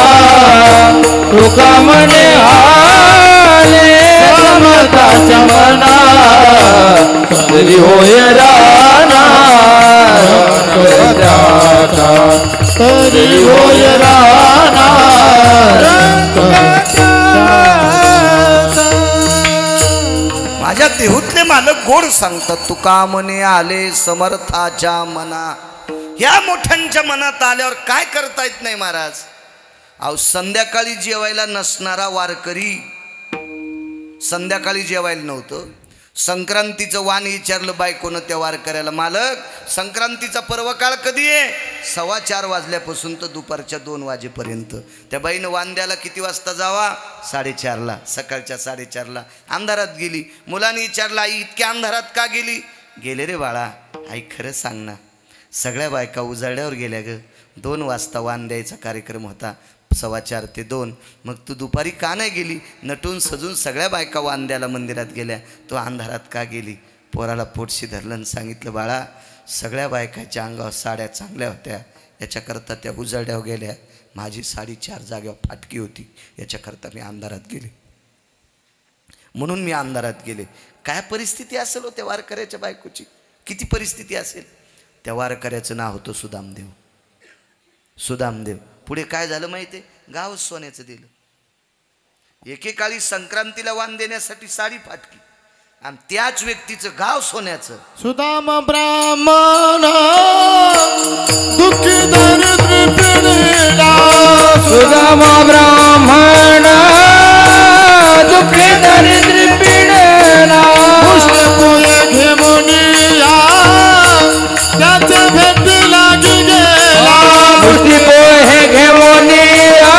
तुका मने आले समर्थाच्या मना, तरी होय राणा रंक त्याचा, तरी होय राणा रंक त्याचा. माझ्या देहूतले मालक गोड सांगतात तुका मने आले समर्थाच्या मना. या मोठ्यांच्या मनात आल्यावर काय करता येत नाही महाराज. अहो संध्याकाळी जेवायला नसणारा वारकरी संध्याकाळी जेवायला नव्हतं. संक्रांतीचं वाण विचारलं बायकोनं त्या वारकऱ्याला, मालक संक्रांतीचा पर्व काळ कधी आहे? 4:15 वाजल्यापासून तर दुपारच्या 2 वाजेपर्यंत. त्या बाईनं वाण द्यायला किती वाजता जावा? 4:30ला, सकाळच्या 4:30ला. अंधारात गेली. मुलांनी विचारलं आई इतक्या अंधारात का गेली? गेले रे बाळा. आई खरं सांग ना, सगळ्या बायका उजाड्यावर गेल्या ग. 2 वाजता वाण द्यायचा कार्यक्रम होता, 4:15 ते 2. मग तू दुपारी का नाही गेली? नटून सजून सगळ्या बायका वाण द्यायला मंदिरात गेल्या, तो अंधारात का गेली? पोराला पोटशी धरलं आणि सांगितलं बाळा सगळ्या बायकाच्या अंगावर साड्या चांगल्या होत्या, याच्याकरता त्या उजाड्यावर गेल्या. माझी साडी 4 जागेवर फाटकी होती, याच्याकरता मी अंधारात गेले, म्हणून मी अंधारात गेले. काय परिस्थिती असेल हो त्या वारकऱ्याच्या बायकोची, किती परिस्थिती असेल. त्या वारकऱ्याचं नाव होतं सुदामदेव. सुदामदेव. पुढे काय झालं माहिती आहे? गाव सोन्याचं दिलं. एकेकाळी संक्रांतीला वाण देण्यासाठी साडी फाटकी आणि त्याच व्यक्तीचं गाव सोन्याचं. सुदाम ब्राह्मण दुःखी दरिद्री पिढीला, सुदाम ब्राह्मण दुःखी दरिद्री पीडेला, पुष्पफुले घेऊन या त्याच्या भेटीला गेला. पुष्टी पोहे घेऊन या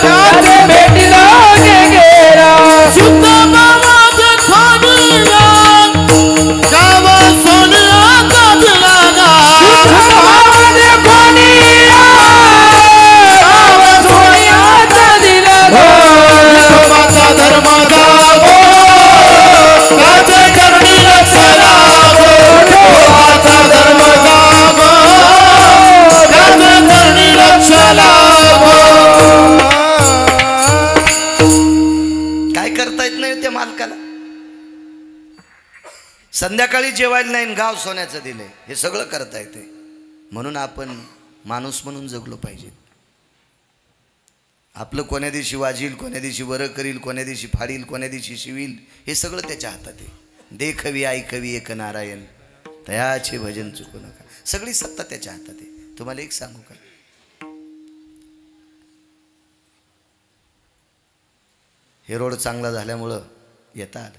त्याचे भेटीला गेला. शुद्ध बाबाचे खानिया गाव सोन्याचा दिला गा. भावाने कोणीया गाव सोन्याचा दिला गा. विठोबाचा धर्म जागो त्याचे करणी लक्ष लागो. विठोबाचा धर्म जागो त्याचे करणी लक्ष लागो. काय करता येत नाही त्या मालकाला. संध्याकाळी जेवायला नाही, गाव सोन्याचं दिले, हे सगळं करता येते. म्हणून आपण माणूस म्हणून जगलो पाहिजे. आपलं कोण्या दिवशी वाजील, कोण्या दिवशी बरं करील, कोण्या दिवशी फाडील, कोण्या दिवशी शिवील, हे सगळं त्याच्या हातात आहे. देखवी ऐकवी एक नारायण तयाचे भजन चुकू नका. सगळी सत्ता त्याच्या हातात आहे. तुम्हाला एक सांगू का, हे रोड चांगला झाल्यामुळं येता आलं,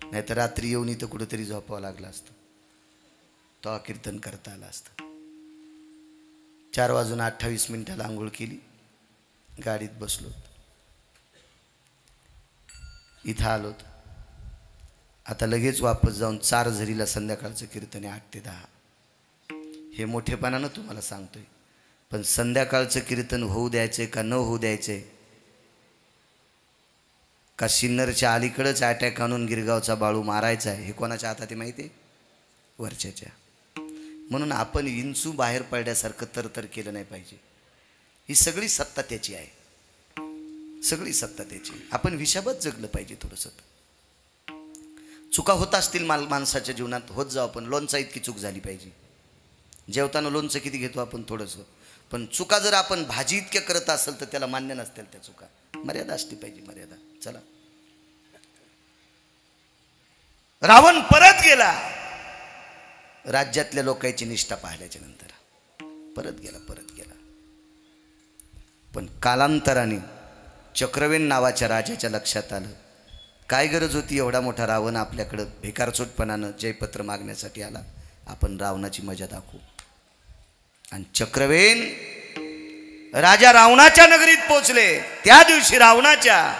नाही तर रात्री येऊन इथं कुठंतरी झोपावं लागलं असतं, तो कीर्तन करता आलं असतं. 4:28 आंघोळ केली, गाडीत बसलो, इथं आलोत. आता लगेच वापस जाऊन 4 झरीला संध्याकाळचं कीर्तन आहे 8 ते 10. हे मोठेपणानं तुम्हाला सांगतोय. पण संध्याकाळचं कीर्तन होऊ द्यायचंय का न होऊ द्यायचंय, का सिन्नरच्या अलीकडंच अटॅक आणून गिरगावचा बाळू मारायचा आहे, हे कोणाच्या हातात आहे माहिती आहे? वरच्याच्या. म्हणून आपण इंचू बाहेर पडल्यासारखं तर केलं नाही पाहिजे. ही सगळी सत्ता त्याची आहे, सगळी सत्ता त्याची. आपण हिशाबत जगलं पाहिजे थोडंसं. चुका होत असतील माणसाच्या जीवनात, होत जाऊ. आपण लोणचा इतकी चूक झाली पाहिजे. जेवताना लोणचं किती घेतो आपण? थोडंसं. पण चुका जर आपण भाजी इतक्या करत असेल तर त्याला मान्य नसतील त्या चुका. मर्यादा असली पाहिजे, मर्यादा. चला, रावण परत गेला राज्यातल्या लोकांची निष्ठा पाहिल्याच्या नंतर. परत गेला. पण कालांतराने चक्रवेन नावाच्या राजाच्या लक्षात आलं, काय गरज होती एवढा मोठा रावण आपल्याकडं भिकारचोटपणानं जयपत्र मागण्यासाठी आला, आपण रावणाची मजा दाखवू. आणि चक्रवेन राजा रावणाच्या नगरीत पोचले. त्या दिवशी रावणाच्या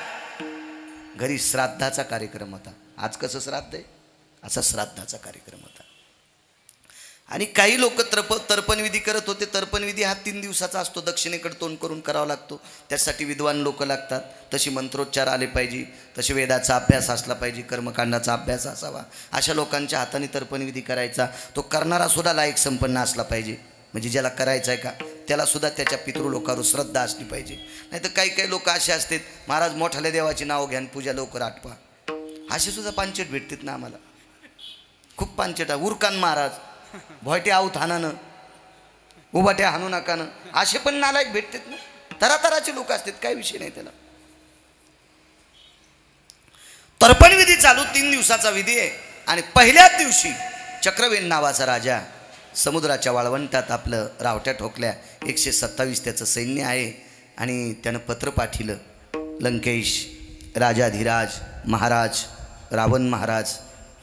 घरी श्राद्धाचा कार्यक्रम होता. आज कसं श्राद्ध आहे, असा श्राद्धाचा कार्यक्रम होता. आणि काही लोक तर्पणविधी करत होते. तर्पणविधी हा 3 दिवसाचा असतो, दक्षिणेकडे तोंड करून करावा लागतो. त्यासाठी विद्वान लोक लागतात, तशी मंत्रोच्चार आले पाहिजे, तसे वेदाचा अभ्यास असला पाहिजे, कर्मकांडाचा अभ्यास असावा. अशा लोकांच्या हाताने तर्पणविधी करायचा. तो करणारा सुद्धा लायक संपन्न असला पाहिजे. म्हणजे ज्याला करायचं आहे का त्याला सुद्धा त्याच्या पितृलोकावर श्रद्धा असली पाहिजे. नाही तर काही काही लोक असे असतात, महाराज मोठ्याल्या देवाची नाव घ्या आणि पूजा लवकर आटपा. असे सुद्धा पांचट भेटतात ना आम्हाला, खूप पांचट. उरकान महाराज भोयटे आऊत हानानं, उभाट्या हाणू नकानं, असे पण नालायक भेटतात ना. तरातराचे लोक असतात, काही विषय नाही त्याला. तर्पणविधी चालू 3 दिवसाचा विधी आहे. आणि पहिल्याच दिवशी चक्रवेन नावाचा राजा समुद्राच्या वाळवंटात आपलं रावट्या ठोकल्या. 127 त्याचं सैन्य आहे. आणि त्यानं पत्र पाठिलं, लंकेश राजाधिराज महाराज रावण महाराज,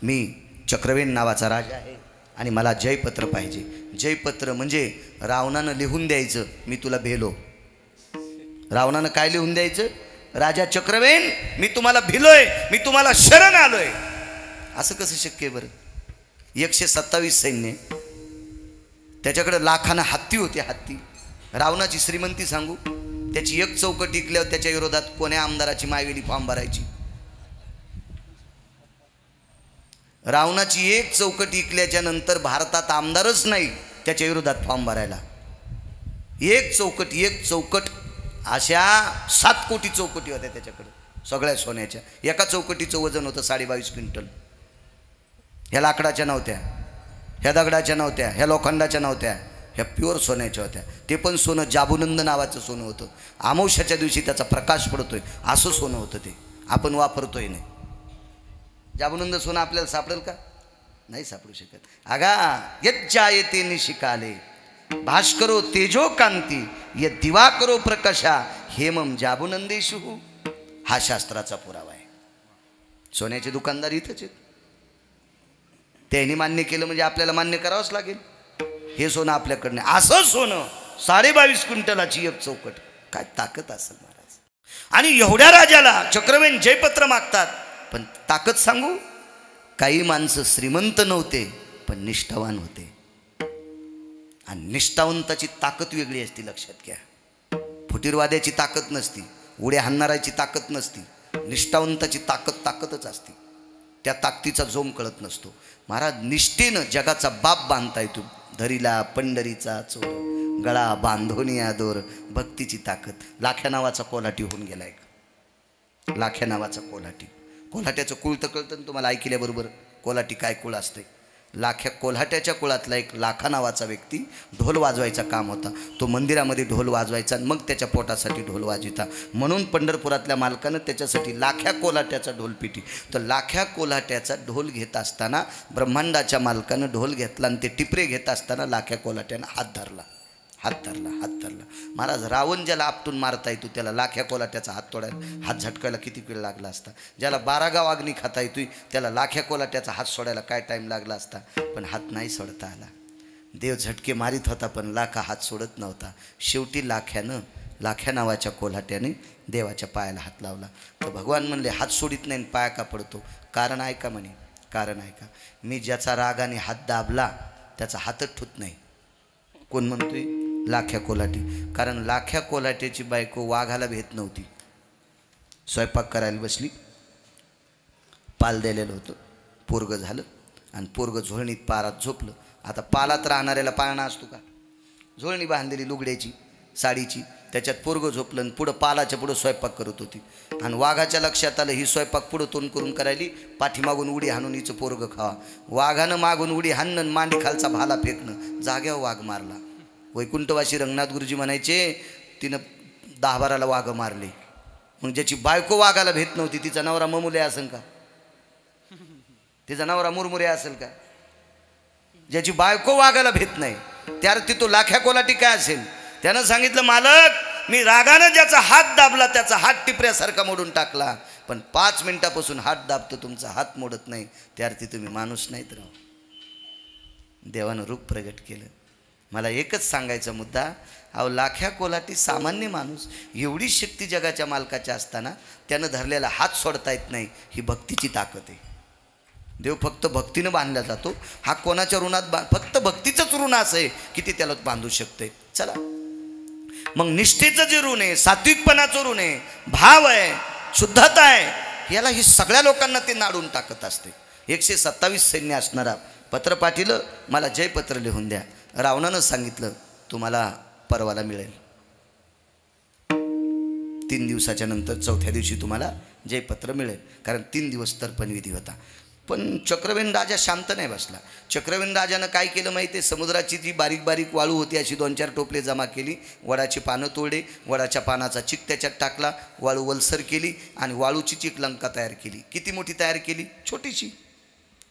मी चक्रवेन नावाचा राजा आहे आणि मला जयपत्र पाहिजे. जयपत्र म्हणजे रावणानं लिहून द्यायचं, मी तुला भेलो. रावणानं काय लिहून द्यायचं, राजा चक्रवेन मी तुम्हाला भिलोय, मी तुम्हाला शरण आलोय. असं कसं शक्य आहे बरं. 127 सैन्य, त्याच्याकडे लाखानं हत्ती होते. हत्ती. रावणाची श्रीमंती सांगू, त्याची एक चौकट टिकल्यावर त्याच्या विरोधात कोण्या आमदाराची मायवेली फॉर्म भरायची. रावणाची एक चौकट इकल्याच्या नंतर भारतात आमदारच नाही त्याच्या विरोधात फॉर्म भरायला. एक चौकट अशा 7 कोटी चौकटी होत्या त्याच्याकडे, सगळ्या सोन्याच्या. एका चौकटीचं वजन होतं 22.5 क्विंटल. ह्या लाकडाच्या नव्हत्या, ह्या दगडाच्या नव्हत्या, ह्या लोखंडाच्या नव्हत्या, ह्या प्युअर सोन्याच्या होत्या. ते पण सोनं जाबुनंद नावाचं सोनं होतं. अमावस्याच्या दिवशी त्याचा प्रकाश पडतोय असं सोनं होतं ते. आपण वापरतोय नाही. जाबुनंद सोनं आपल्याला सापडेल का, नाही सापडू शकत. अगा यज्जायते निशिकाले भास्करो तेजो कांती य दिवाकरो प्रकाशा हेमम जाबुनंदेशु. हा शास्त्राचा पुरावा आहे. सोन्याचे दुकानदार इथंच आहेत. त्यांनी मान्य केलं म्हणजे आपल्याला मान्य करावंच लागेल. हे सोनं आपल्याकडनं, असं सोनं 22.5 क्विंटलाची एक चौकट, काय ताकद असेल महाराज. आणि एवढ्या राजाला चक्रवेन जयपत्र मागतात. पण ताकद सांगू, काही माणसं श्रीमंत नव्हते पण निष्ठावान होते. आणि निष्ठावंताची ताकद वेगळी असती, लक्षात घ्या. फुटीरवाद्याची ताकद नसती, उड्या हाणणाराची ताकद नसती. निष्ठावंताची ताकदच असती. त्या ताकदीचा जोम कळत नसतो. महाराज निष्ठेनं जगाचा बाप बांधता येतो. धरीला पंढरीचा चोर गळा बांधोनिया दोर, भक्तीची ताकद. लाख्या नावाचा कोल्हाटी होऊन गेला एक. लाख्या नावाचा कोल्हाटी. कोल्हाट्याचं कुळ तर कळतं ना तुम्हाला ऐकल्याबरोबर, कोल्हाटी काय कुळ असते. कोल्हाट्याच्या कुळातला एक लाखा नावाचा व्यक्ती ढोल वाजवायचा काम होता. तो मंदिरामध्ये ढोल वाजवायचा आणि मग त्याच्या पोटासाठी ढोल वाजविता. म्हणून पंढरपुरातल्या मालकानं त्याच्यासाठी लाख्या कोल्हाट्याचा ढोलपिटी. तर लाख्या कोल्हाट्याचा ढोल घेत असताना ब्रह्मांडाच्या मालकानं ढोल घेतला आणि ते टिपरे घेत असताना लाख्या कोल्हाट्यानं हात धरला. महाराज रावण ज्याला आपटून मारता येतो त्याला लाख्या कोल्हाट्याचा हात तोडायला, हात झटकायला किती वेळ लागला असता. ज्याला 12 गाव अग्नी खाता येतोय त्याला लाख्या कोल्हाट्याचा हात सोडायला काय टाईम लागला असता. पण हात नाही सोडता आला. देव झटके मारित होता पण लाखा हात सोडत नव्हता. शेवटी लाख्या नावाच्या कोल्हाट्याने देवाच्या पायाला हात लावला. तर भगवान म्हणले हात सोडित नाही पाया का पडतो. कारण ऐका म्हणे, कारण ऐका, मी ज्याचा रागाने हात दाबला त्याचा हातच ठुत नाही. कोण म्हणतोय, लाख्या कोल्हाटी. कारण लाख्या कोल्हाट्याची बायको वाघाला भेट नव्हती. स्वयंपाक करायला बसली, पाल दिलेलं होतं, पोरगं झालं आणि पोरगं झोळणीत पारात झोपलं. आता पालात राहणाऱ्याला पाळणा असतो का, झोळणी बांधलेली लुगड्याची साडीची, त्याच्यात पोरगं झोपलं आणि पुढं पालाच्या पुढं स्वयंपाक करत होती. आणि वाघाच्या लक्षात आलं ही स्वयंपाक पुढं तोंड करून करायली, पाठीमागून उडी हाणून हिचं पोरगं खावा. वाघानं मागून उडी हाणणं, मांडी खालचा भाला फेकणं, जाग्यावर वाघ मारला. वैकुंठवासी रंगनाथ गुरुजी म्हणायचे तिनं 10-12 वाघ मारले. मग ज्याची बायको वाघाला भेट नव्हती तिचा नवरा ममुले असेल का, तिचा नवरा मुरमुरे असेल का. ज्याची बायको वाघाला भेट नाही त्यावर ती तो लाख्या कोल्हाटी काय असेल. त्यानं सांगितलं मालक मी रागानं ज्याचा हात दाबला त्याचा हात टिपऱ्यासारखा मोडून टाकला, पण 5 मिनिटापासून हात दाबतो तुमचा हात मोडत नाही, त्यार्थी तुम्ही माणूस नाहीत राव. देवानं रूप प्रगट केलं. मला एकच सांगायचा मुद्दा, अहो लाख्या कोलाटी सामान्य माणूस एवढी शक्ती जगाच्या मालकाच्या असताना त्यानं धरलेला हात सोडता येत नाही, ही भक्तीची ताकद आहे. देव फक्त भक्तीनं बांधला जातो. हा कोणाच्या ऋणात फक्त भक्तीचंच ऋण असं आहे की ते त्याला बांधू शकते. चला मग निष्ठेचं जे ऋण आहे, सात्विकपणाचं ऋण आहे, भाव आहे, शुद्धता आहे, याला ही सगळ्या लोकांना ते नाडून टाकत असते. 127 सैन्य असणारा पत्र पाठिलं, मला जयपत्र लिहून द्या. रावणानं सांगितलं तुम्हाला परवाला मिळेल, 3 दिवसाच्या नंतर 4थ्या दिवशी तुम्हाला जयपत्र मिळेल, कारण 3 दिवस तर्पणविधी होता. पण चक्रवेन राजा शांत नाही बसला. चक्रवेन राजानं काय केलं माहिती आहे, समुद्राची जी बारीक बारीक वाळू होती अशी 2-4 टोपले जमा केली, वडाची पानं तोडले, वडाच्या पानाचा चिक त्याच्यात टाकला, वाळू वलसर केली आणि वाळूची चिक लंका तयार केली. किती मोठी तयार केली?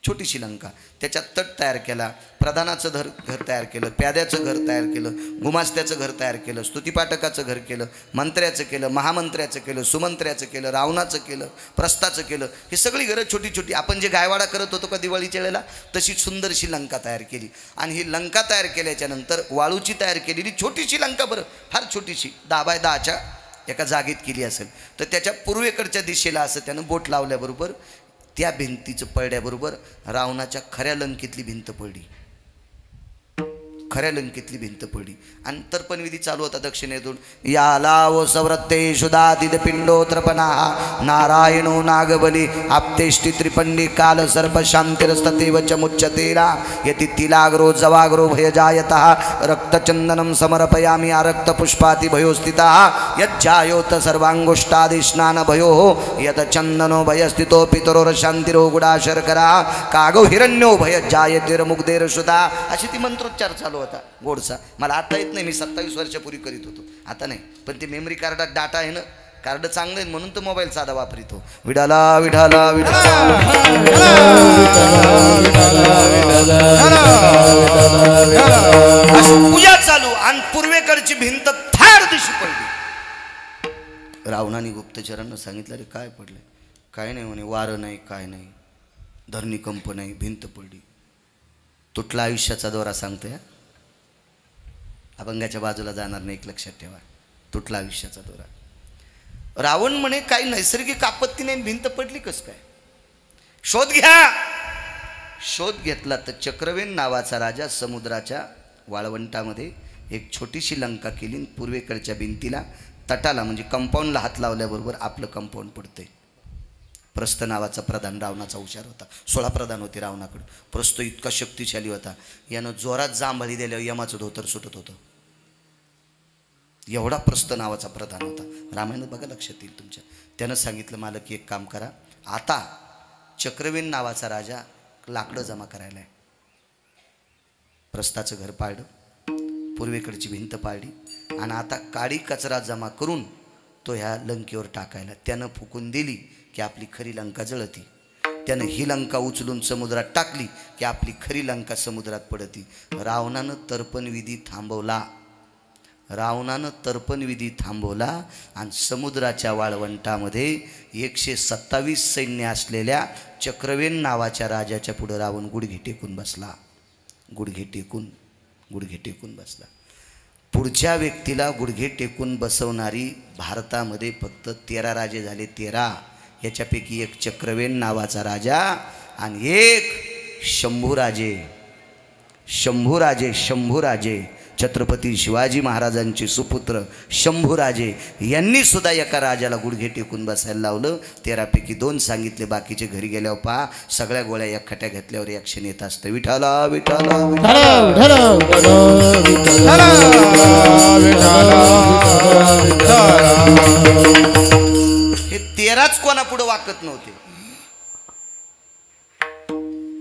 छोटीशी लंका. त्याच्यात तट तयार केला, प्रधानाचं घर तयार केलं, प्याद्याचं घर तयार केलं, गुमास्त्याचं घर तयार केलं, स्तुतिपाठकाचं घर केलं, मंत्र्याचं केलं, महामंत्र्याचं केलं, सुमंत्र्याचं केलं, रावणाचं केलं, प्रस्थाचं केलं. हे सगळी घरं छोटी छोटी, आपण जे गायवाडा करत होतो का दिवाळीच्या वेळेला, तशी सुंदरशी लंका तयार केली. आणि ही लंका तयार केल्याच्या नंतर वाळूची तयार केलेली छोटीशी लंका, बरं फार छोटीशी, 10 बाय 10च्या एका जागेत केली असेल, तर त्याच्या पूर्वेकडच्या दिशेला असं त्यानं बोट लावल्याबरोबर त्या भिंतीचं पडल्याबरोबर रावणाच्या खऱ्या लंकेतली भिंत पडली. आणि तर्पणविधी चालू होता दक्षिणेतून. याला वो सवृत्तेषु दातिद पिंडोत्रपणाः नारायणो नागबली आप्तेष्टि त्रिपंडी काल सर्प शांतिरस्ततेव च मुच्यतेला यति तिलाग्रो जवाग्रो भयजायतः रक्तचंदनं समर्पयामि आरक्तपुष्पाति भयोस्थितः यज्जायोत सर्वांगुष्टादि स्नान भयो यत चंदनो भयस्थितो पितरोर शांतिरो गुडाशर्करा कागो हिरण्यो भयजायतिर्मुग्धेर सुता. अशी ती मंत्रोच्चार चालू होता गोडसा. मला आता येत नाही, मी 27 वर्षापूर्वी करीत होतो, आता नाही. पण ते मेमरी कार्डात डाटा आहे ना, कार्ड चांगलं आहे म्हणून तो मोबाईल साधा वापरितो. विडाला विडाला विडाला पूजा चालू आणि पूर्वेकडची भिंत थार दिशी पडली. रावणाने गुप्तचरांना सांगितलं, रे काय पडले? काय नाही म्हणे, वारं नाही, काय नाही, धरणीकंप नाही, भिंत पडली. तुटला आयुष्याचा दोरा सांगतोय, अभंगाच्या बाजूला जाणार नाही, एक लक्षात ठेवा, तुटला आयुष्याचा दोरा. रावण म्हणे काही नैसर्गिक आपत्ती नाही, भिंत पडली कस काय? शोध घ्या. शोध घेतला तर चक्रवेन नावाचा राजा समुद्राच्या वाळवंटामध्ये एक छोटीशी लंका केली, पूर्वेकडच्या भिंतीला तटाला म्हणजे कंपाऊंडला हात लावल्याबरोबर आपलं कंपाऊंड पडतंय. प्रस्थ नावाचा प्रधान रावणाचा हुशार होता, 16 प्रधान होते रावणाकडे. प्रस्थ इतका शक्तिशाली होता, यानं जोरात जांभळी दिल्यावर यमाचं धोतर सुटत होतं. एवढा प्रस्थ नावाचा प्रधान होता. रामायणात बघा, लक्षात येईल तुमच्या. त्यानं सांगितलं, मालक एक काम करा, आता चक्रवेन नावाचा राजा लाकडं जमा करायला आहे. प्रस्थाचं घर पाडलं, पूर्वेकडची भिंत पाडली आणि आता काडी कचरा जमा करून तो ह्या लंकेवर टाकायला. त्यानं फुकून दिली की आपली खरी लंका जळती. त्यानं ही लंका उचलून समुद्रात टाकली की आपली खरी लंका समुद्रात पडती. रावणानं तर्पणविधी थांबवला आणि समुद्राच्या वाळवंटामध्ये 127 सैन्य असलेल्या चक्रवेन नावाच्या राजाच्या पुढे रावण गुडघे टेकून बसला. गुडघे टेकून बसला. पुढच्या व्यक्तीला गुडघे टेकून बसवणारी भारतामध्ये फक्त 13 राजे झाले. 13. याच्यापैकी एक चक्रवेन नावाचा राजा आणि एक शंभूराजे छत्रपती शिवाजी महाराजांचे सुपुत्र शंभूराजे यांनी सुद्धा एका राजाला गुडघे टेकून बसायला लावलं. 13 पैकी 2 सांगितले, बाकीचे घरी गेल्यावर पहा सगळ्या गोळ्या एकखट्या घेतल्यावर ॲक्शन येत असतं. विठाला विठाला हे 13च कोणापुढे वाकत नव्हते.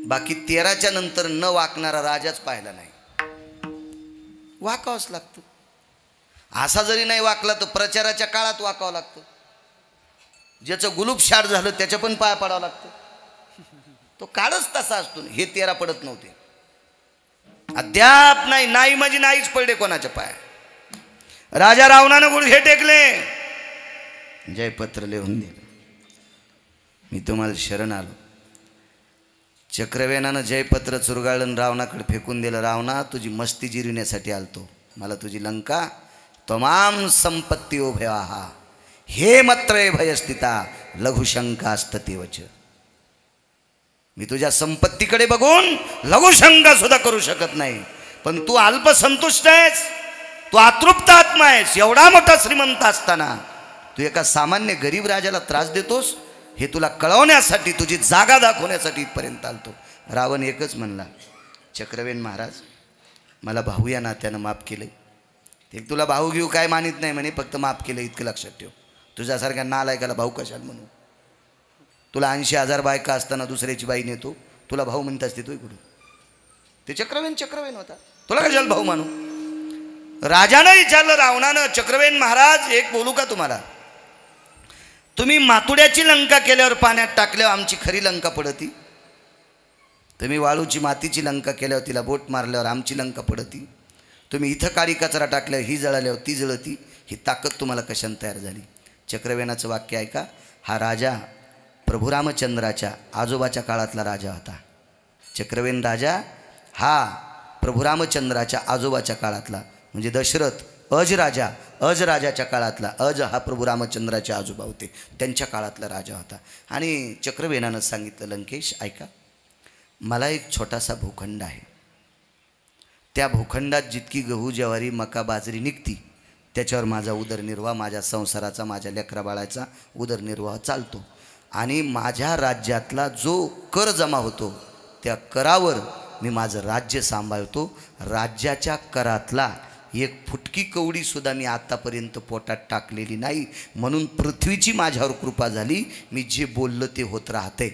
बाकी 13च्या नंतर न वाकणारा राजाच पाहिला नाही. वाकावंच लागतं. असा जरी नाही वाकला तर प्रचाराच्या काळात वाकावं लागतं. ज्याचं गुलूपशार झालं त्याच्या पण पाया पडावं लागतं. तो काळच तसा असतो. हे 13 पडत नव्हते अद्याप. नाही म्हणजे नाहीच पडले कोणाच्या पाया. राजा रावणानं गुडघे टेकले, जयपत्र लिहून दिलं, मी तुम्हाला शरण आलो. चक्रवेनानं जयपत्र चुरगाळून रावणाकडे फेकून दिलं. रावणा, तुझी मस्ती जिरविण्यासाठी आलतो. मला तुझी लंका तमाम संपत्ती उभ्याहा हे मत्र भयस्थिता लघुशंका स्ततीवच. मी तुझ्या संपत्तीकडे बघून लघुशंका सुद्धा करू शकत नाही, पण तू अल्पसंतुष्ट आहेस, तू अतृप्त आत्मा आहेस. एवढा मोठा श्रीमंत असताना तू एका सामान्य गरीब राजाला त्रास देतोस, हे तुला कळवण्यासाठी, तुझी जागा दाखवण्यासाठी इथपर्यंत आलतो. रावण एकच म्हणला, चक्रवेन महाराज, मला भाऊ या नात्यानं माफ केलं. ते तुला भाऊ घेऊ काय मानित नाही म्हणे, फक्त माफ केलं इतकं लक्षात ठेव. तुझ्यासारख्या नालायकाला भाऊ कशाला म्हणू? तुला 80,000 बायका असताना दुसऱ्याची बाई नेतो, तुला भाऊ म्हणतास देतोय कुठं? ते चक्रवेन होता, तुला कशाला भाऊ मानू? राजानं विचारलं रावणानं, चक्रवेन महाराज एक बोलू का तुम्हाला? तुम्ही मातुड्याची लंका केल्यावर पाण्यात टाकल्यावर आमची खरी लंका पडती, तुम्ही वाळूची मातीची लंका केल्यावर तिला बोट मारल्यावर आमची लंका पडती, तुम्ही इथं काळी कचरा टाकल्यावर ही जळाल्यावर ती जळती, ही ताकद तुम्हाला कशाने तयार झाली? चक्रवेनाचं वाक्य ऐका. हा राजा प्रभू रामचंद्राच्या आजोबाच्या काळातला राजा होता. चक्रवेन राजा हा प्रभू रामचंद्राच्या आजोबाच्या काळातला, म्हणजे दशरथ अज राजाच्या काळातला, अज हा प्रभू रामचंद्राचे आजोबा होते, त्यांच्या काळातला राजा होता. आणि चक्रवेनानं सांगितलं, लंकेश ऐका, मला एक छोटासा भूखंड आहे, त्या भूखंडात जितकी गहू ज्वारी मका बाजरी निघती त्याच्यावर माझा उदरनिर्वाह, माझ्या संसाराचा, माझ्या लेकराबाळाचा उदरनिर्वाह चालतो. आणि माझ्या राज्यातला जो कर जमा होतो त्या करावर मी माझं राज्य सांभाळतो. राज्याच्या करातला एक फुटकी कवडीसुद्धा मी आत्तापर्यंत पोटात टाकलेली नाही, म्हणून पृथ्वीची माझ्यावर कृपा झाली, मी जे बोललं ते होत राहते.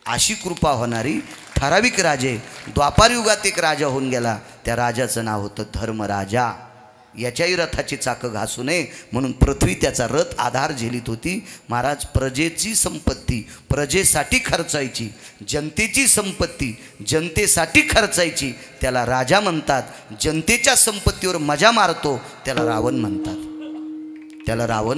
अशी कृपा होणारी ठराविक राजे. द्वापारयुगात एक राजा होऊन गेला, त्या राजाचं नाव होतं धर्मराजा. याच्याही रथाची चाकं घासू नये म्हणून पृथ्वी त्याचा रथ आधार झेलीत होती. महाराज, प्रजेची संपत्ती प्रजेसाठी खर्चायची, जनतेची संपत्ती जनतेसाठी खर्चायची, त्याला राजा म्हणतात. जनतेच्या संपत्तीवर मजा मारतो त्याला रावण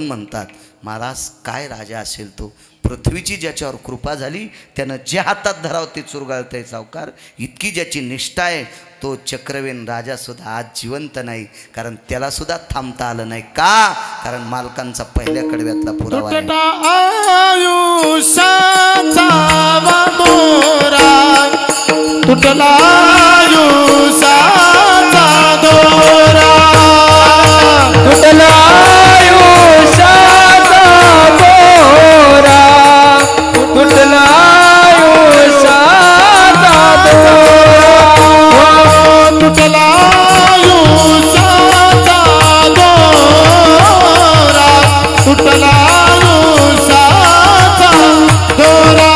म्हणतात. महाराज, काय राजा असेल तो? पृथ्वीची ज्याच्यावर कृपा झाली त्यानं जे हातात धराव ते चुरगाळतंय सावकार. इतकी ज्याची निष्ठा आहे तो चक्रवेन राजासुद्धा आज जिवंत नाही, कारण त्यालासुद्धा थांबता आलं नाही. का? कारण मालकांचा पहिल्या कडव्यातला पुरावा आहे. आयुष्याचा दोरा तुटला, आयुष्याचा दोरा तुटला, आयुष्याचा दोरा तुटला, आयुष्याचा दोरा तुटला, आयुष्याचा दोरा तुटला, आयुष्याचा दोरा तुटला, आयुष्याचा दोरा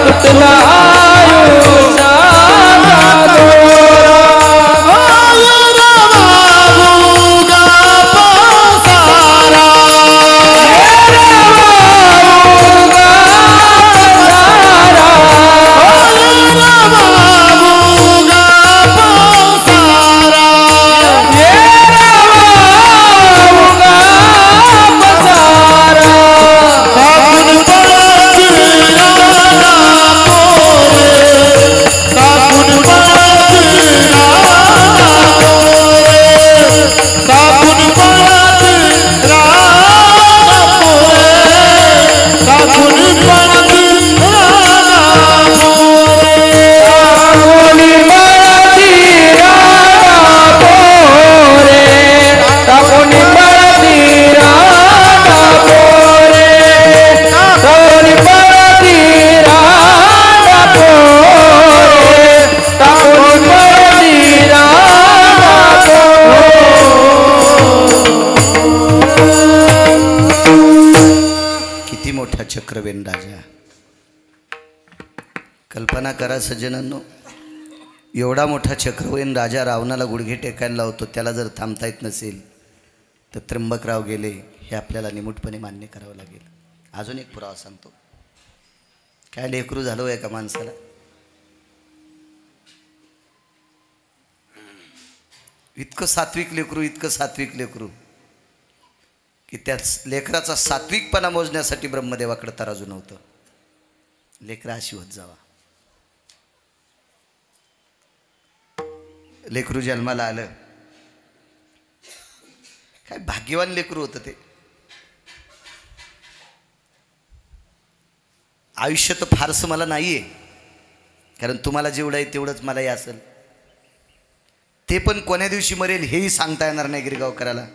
तुटला, चक्रवेन राजा. कल्पना करा सज्जनांनो, एवढा मोठा चक्रवेन राजा रावणाला गुडघे टेकायला लावतो, त्याला जर थांबता येत नसेल तर त्र्यंबकराव गेले हे आपल्याला निमूटपणे मान्य करावं लागेल. अजून एक पुरावा सांगतो. काय लेकरू झालो एका माणसाला, इतकं सात्विक लेकरू, इतकं सात्विक लेकरू की त्या लेकराचा सात्विकपणा मोजण्यासाठी ब्रह्मदेवाकडे तराजू नव्हतं. लेकरा अशी होत जावा. लेकरू जन्माला आलं, काय भाग्यवान लेकरू होतं ते. आयुष्य तर फारसं मला नाहीये, कारण तुम्हाला जेवढं आहे तेवढंच मलाही असेल. ते पण कोण्या दिवशी मरेल हेही सांगता येणार नाही गिरगावकराला.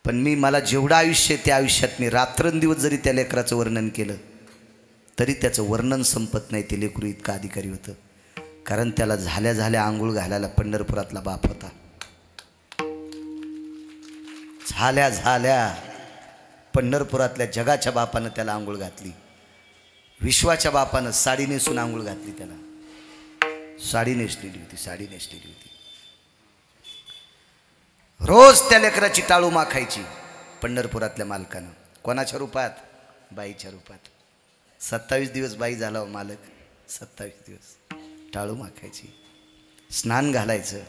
पण मला जेवढं आयुष्य आहे त्या आयुष्यात मी रात्रंदिवस जरी त्या लेकराचं वर्णन केलं तरी त्याचं वर्णन संपत नाही. ते लेकरू इतकं अधिकारी होतं, कारण त्याला झाल्या झाल्या आंघोळ घालायला पंढरपुरातला बाप होता. झाल्या झाल्या पंढरपुरातल्या जगाच्या बापानं त्याला आंघोळ घातली. विश्वाच्या बापानं साडी नेसून आंघोळ घातली. त्याला साडी नेसलेली होती, साडी नेसलेली होती. रोज त्या लेकराची टाळूमा खायची पंढरपुरातल्या मालकानं. कोणाच्या रूपात? बाईच्या रूपात. 27 दिवस बाई झाला हो मालक, 27 दिवस टाळूमा खायची, स्नान घालायचं.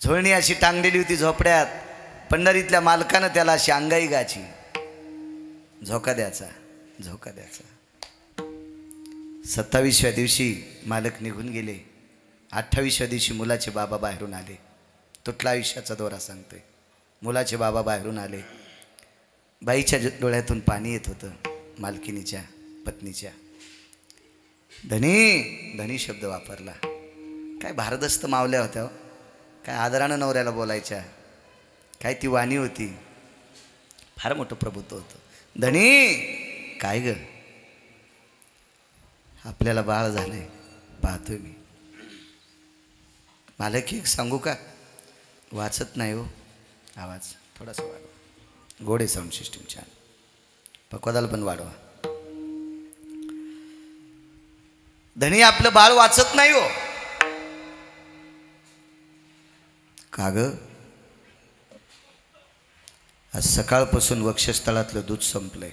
झोळणी अशी टांगलेली होती झोपड्यात. पंढरीतल्या मालकानं त्याला अशी अंगाई गाची, झोका द्यायचा, झोका द्यायचा. 27व्या दिवशी मालक निघून गेले. 28व्या दिवशी मुलाचे बाबा बाहेरून आले. तुटला आयुष्याचा दोरा सांगतोय. मुलाचे बाबा बाहेरून आले. बाईच्या डोळ्यातून पाणी येत होतं, मालकिनीच्या पत्नीच्या. धनी धनी शब्द वापरला. काय भारदस्त मावल्या होत्या हो. काय आदरानं नवऱ्याला बोलायच्या. काय ती वाणी होती. फार मोठं प्रभुत्व होतं. धनी काय ग, आपल्याला बाळ झालंय, पाहतोय मी. मालक एक सांगू का? वाचत नाही हो आवाज, थोडासा वाढवा. गोडे साऊंड सिस्टीम छान. पक्वादाला पण वाढवा. धनी आपलं बाळ वाचत नाही हो. का ग? आज सकाळपासून वक्षस्थळातलं दूध संपलंय.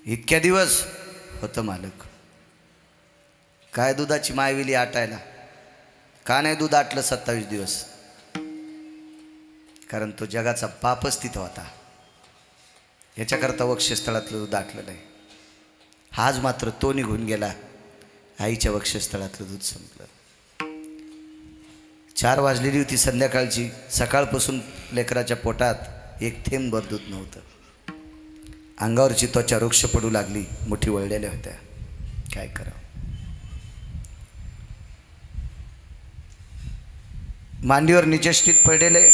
इतक्या दिवस होतं मालक. काय दुधाची मायविली आटायला? का नाही दूध आटलं 27 दिवस? कारण तो जगाचा पापच तिथं होता. याच्याकरता वक्षस्थळातलं दूध आटलं नाही. आज मात्र तो निघून गेला. आईच्या वक्षस्थळातलं दूध संपलं. 4 वाजलेली होती संध्याकाळची. सकाळपासून लेकराच्या पोटात एक थेंबभर दूध नव्हतं. अंगावरची त्वचा वृक्ष पडू लागली, मुठी वळलेल्या होत्या. काय करावं? मांडीवर निचष्टीत पडलेले,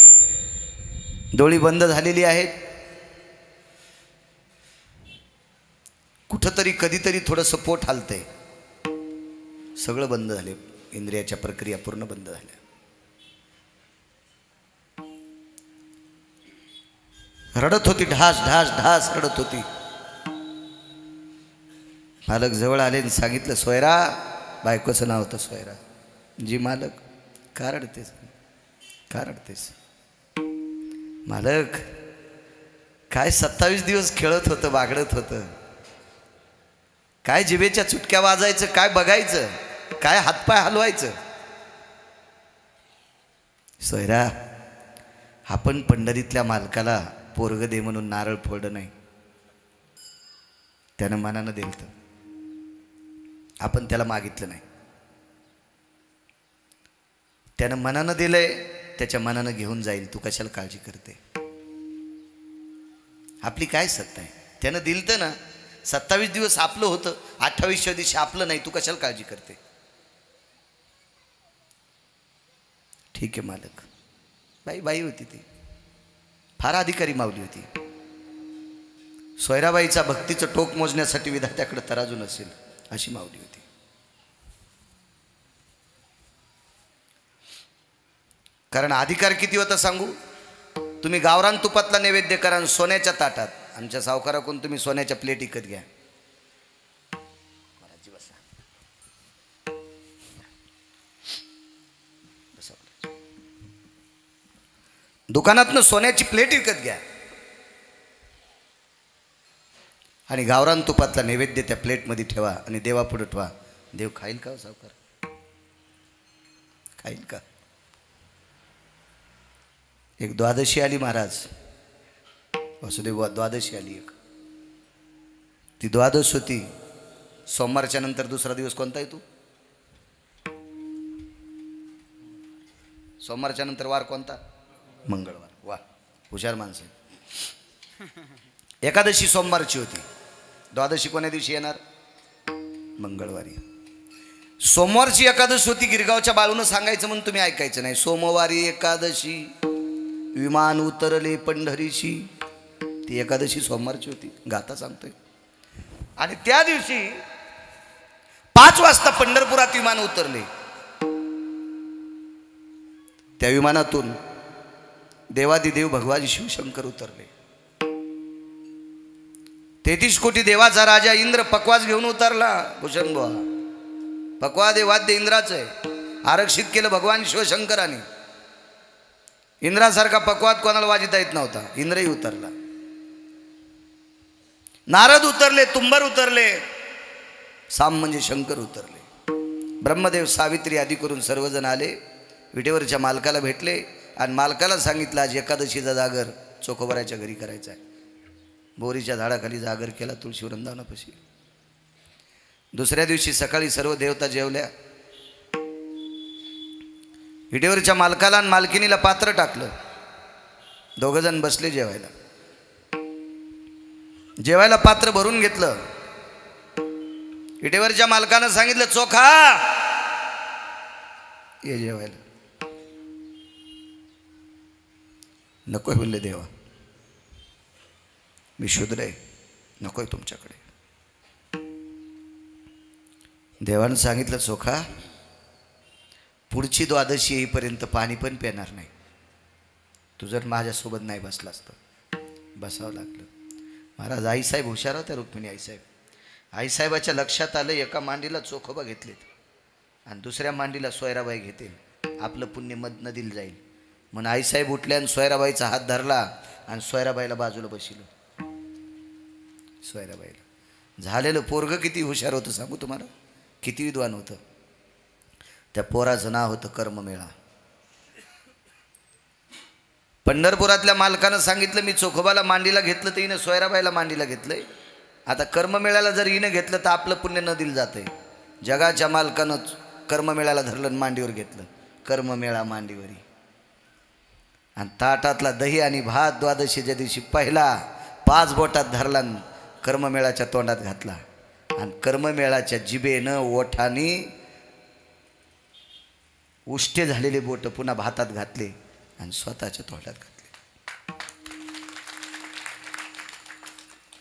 डोळी बंद झालेली आहेत. कुठंतरी कधीतरी थोडंसं पोट हालतंय. सगळं बंद झाले. इंद्रियाच्या प्रक्रिया पूर्ण बंद झाल्या. रडत होती, ढास ढास ढास रडत होती. मालक जवळ आले आणि सांगितलं, सोयरा, बायकोचं नाव होतं सोयरा. जी मालक, का रडतेस? का रडतेस? मालक, काय 27 दिवस खेळत होतं, बागडत होतं. काय जिभेच्या चुटक्या वाजायचं, काय बघायचं, काय हातपाय हलवायचं. सोयरा, आपण पंढरीतल्या मालकाला पोरग दे म्हणून नारळ फोडलं नाही. त्यानं मनानं दिलं, आपण त्याला मागितलं नाही. त्यानं मनानं दिलंय, त्याच्या मनानं घेऊन जाईल. तू कशाला काळजी करते? आपली काय सत्ता आहे? त्यानं दिलं ना. 27 दिवस आपलं होतं, 28व्या दिवशी आपलं नाही. तू कशाला काळजी करते? ठीक आहे मालक. बाई होती ती, फार अधिकारी माऊली होती. सोयराबाईचा भक्तीचं टोक मोजण्यासाठी विधात्याकडे तराजू नसेल अशी माऊली होती. कारण अधिकार किती होता सांगू? तुम्ही गावरान तुपातला नैवेद्य करा सोन्याच्या ताटात. आमच्या सावकाराकडून तुम्ही सोन्याच्या प्लेट विकत घ्या. दुकानातनं सोन्याची प्लेट विकत घ्या आणि गावरान तुपातला नैवेद्य त्या प्लेटमध्ये ठेवा आणि देवापुढे ठेवा. देव खाईल का सावकार? खाईल का? एक द्वादशी आली महाराज, वासुदेव द्वादशी आली एक. ती द्वादश होती. सोमवारच्या नंतर दुसरा दिवस कोणता आहे? तू सोमवारच्या नंतर वार कोणता? मंगळवार. वा, हुशार माणसं. एकादशी सोमवारची होती. द्वादशी कोण्या दिवशी येणार? मंगळवारी. सोमवारची एकादशी होती. गिरगावच्या बाळूनं सांगायचं म्हणून तुम्ही ऐकायचं नाही. सोमवारी एकादशी विमान उतरले पंढरीशी. ती एकादशी सोमवारची होती. गाथा सांगतोय. आणि त्या दिवशी 5 वाजता पंढरपुरात विमान उतरले. त्या विमानातून देवादिदेव भगवान शिवशंकर उतरले. 33 कोटी देवाचा राजा इंद्र पकवाज घेऊन उतरला. भूषण बुवा, पकवाद हे वाद्य इंद्राचं आहे. आरक्षित केलं भगवान शिवशंकरांनी. इंद्रासारखा पकवाद कोणाला वाजता येत नव्हता. इंद्रही उतरला. नारद उतरले, तुंबर उतरले, साम म्हणजे शंकर उतरले. ब्रह्मदेव सावित्री आदी करून सर्वजण आले. विटेवरच्या मालकाला भेटले आणि मालकाला सांगितलं आज एकादशीचा जागर चोखोबराच्या घरी करायचा आहे. बोरीच्या झाडाखाली जागर केला तुळशी वृंदावनापाशी. दुसऱ्या दिवशी सकाळी सर्व देवता जेवल्या. विटेवरच्या मालकाला आणि मालकिनीला पात्र टाकलं. दोघंजण बसले जेवायला. जेवायला पात्र भरून घेतलं. विटेवरच्या मालकानं सांगितलं चोखा ये जेवायला. नकोय बोलले देवा, मी शूद्र आहे, नकोय तुमच्याकडे. देवानं सांगितलं चोखा पुढची द्वादशी येईपर्यंत पाणी पण पिणार नाही. तू जर माझ्यासोबत नाही बसलास तर. बसावं लागलं. महाराज आईसाहेब हुशार होत्या. रुक्मिणी आईसाहेब. आईसाहेबाच्या लक्षात आलं एका मांडीला चोखोबा घेतलेत आणि दुसऱ्या मांडीला सोयराबाई घेतील. आपलं पुण्य मधनं दिल जाईल म्हणून आईसाहेब उठल्या आणि सोयराबाईचा हात धरला आणि सोयराबाईला बाजूला बसवलं. सोयराबाईला झालेलं पोरगं किती हुशार होतं सांगू तुम्हाला, किती विद्वान होतं. त्या पोराचं नाव होतं कर्ममेळा. पंढरपुरातल्या मालकानं सांगितलं मी चोखोबाला मांडीला घेतलं तर हिनं सोयराबाईला मांडीला घेतलंय. आता कर्ममेळ्याला जर हिनं घेतलं तर आपलं पुण्य न दिलं जातंय. जगाच्या मालकानं कर्ममेळ्याला धरलं आणि मांडीवर घेतलं. कर्ममेळा मांडीवरी. आणि ताटातला दही आणि भात द्वादशीच्या दिवशी पहिला 5 बोटात धरला आणि कर्ममेळाच्या तोंडात घातला. आणि कर्ममेळाच्या जिभेनं ओठानी उष्टे झालेले बोट पुन्हा भातात घातले आणि स्वतःच्या तोंडात घातले.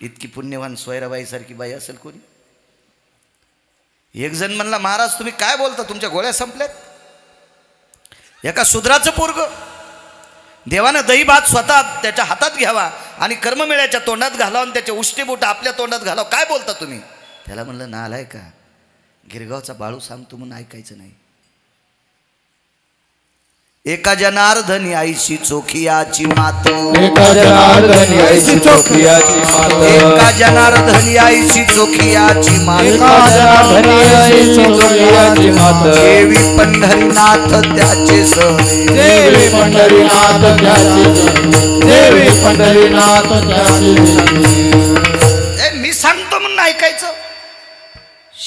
इतकी पुण्यवान सोयराबाईसारखी बाई असेल कोणी? एक जण म्हणला महाराज तुम्ही काय बोलता, तुमच्या गोळ्या संपल्यात. एका शूद्राचं पोरग देवानं दही भात स्वतः त्याच्या हातात घ्यावा आणि कर्ममेळ्याच्या तोंडात घालावं आणि त्याचे उष्टे बोट आपल्या तोंडात घालावं, काय बोलता तुम्ही? त्याला म्हणलं नालाय का, गिरगावचा बाळू सांगतो म्हणून ऐकायचं नाही. एका जनार्दनी आईशी चोखियाची मात. एका जनार्दनी आईशी चोखियाची मात. एका जनार्दनी आईशी चोखियाची मात. एका जनार्दनी आईशी चोखियाची मात. देवी पंढरीनाथ त्याचे सोने. देवी पंढरीनाथ त्याचे सोने. देवी पंढरीनाथ त्याचे सोने. मी सांगतो म्हणून ऐकायचं.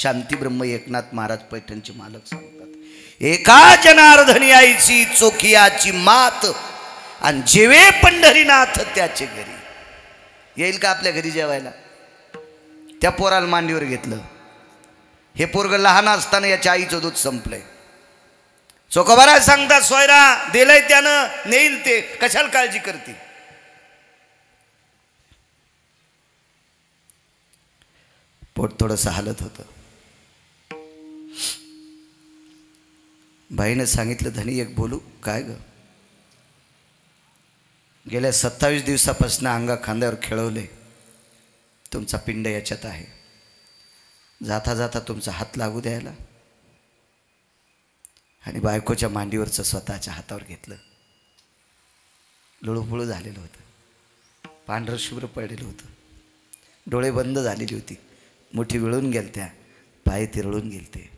शांती ब्रह्म एकनाथ महाराज पैठणचे मालक सांगतात एका जनार्दनी आईची चोखियाची मात आणि जेवे पंढरीनाथ त्याचे घरी. येईल का आपल्या घरी जेवायला? त्या पोराला मांडीवर घेतलं. हे पोरग लहान असताना याच्या आईचं दूध संपलंय. चोखोबारा सांगतात सोयरा दिलंय त्यानं नेईल ते, कशाला काळजी करते. पोट थोडंसं हालत होतं. बाईनं सांगितलं धनी एक बोलू. काय ग? गेल्या 27 दिवसापासून अंगा खांद्यावर खेळवले. तुमचा पिंड याच्यात आहे. जाता जाता तुमचा हात लागू द्यायला. आणि बायकोच्या मांडीवरचं स्वतःच्या हातावर घेतलं. लुळूपुळू झालेलं होतं. पांढरं शुभ्र पडलेलं होतं. डोळे बंद झालेली होती. मुठी विळून गेलत्या, पाय तिरळून गेलते.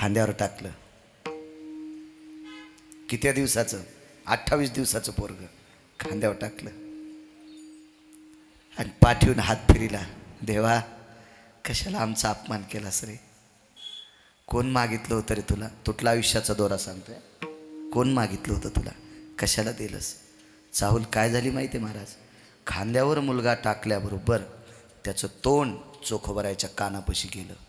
खांद्यावर टाकलं. किती दिवसाचं? 28 दिवसाचं पोरग खांद्यावर टाकलं आणि पाठीवून हात फिरिला. देवा, कशाला आमचा अपमान केलास रे? कोण मागितलं होतं रे तुला? तुटला आयुष्याचा दोरा सांगतोय. कोण मागितलं होतं तुला? कशाला दिलंस? चाहूल काय झाली माहिती आहे महाराज? खांद्यावर मुलगा टाकल्याबरोबर त्याचं तोंड चोखोबरायच्या कानापाशी गेलं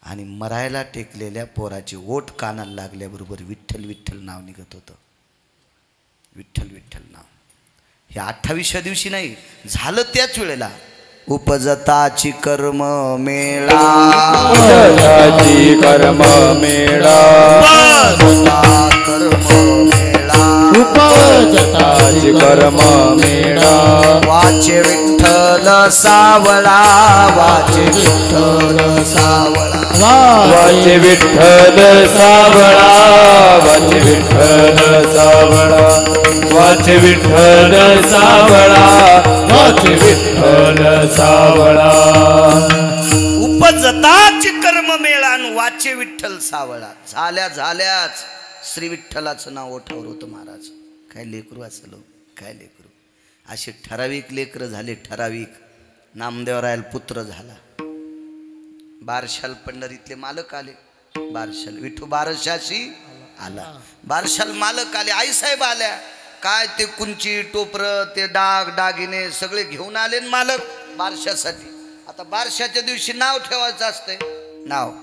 आणि मरायला टेकलेल्या पोराची ओठ कानाला लागल्याबरोबर विठ्ठल विठ्ठल नाव निघत होतं. विठ्ठल विठ्ठल नाव. हे 28व्या दिवशी नाही झालं, त्याच वेळेला. उपजताची कर्म मेळा, उपजताची कर्म मेळा, कर्म मेळा, उपजताची कर्म मेळा. वाचे विठ्ठल सावळा, वाचे विठ्ठल सावळा, वाचे विठ्ठल सावळा, वाचे विठ्ठल सावळा, वाचे विठ्ठल सावळा, वाचे विठ्ठल सावळा. उपजताची कर्म मेळान वाचे विठ्ठल सावळा. झाल्याच श्री विठ्ठलाचं नाव ओठावर होतं महाराज. काय लेकरू असलो, काय लेकरू. असे ठराविक लेकरं झाले. ठराविक. नामदेवरायल पुत्र झाला. बारशाल पंढरीतले मालक आले. बारशाल विठू बारशाशी आला. बारशाल मालक आले. आईसाहेब आल्या. काय ते कुंची टोपरं ते दागिने सगळे घेऊन आले मालक बारशासाठी. आता बारशाच्या दिवशी नाव ठेवायचं असतंय. नाव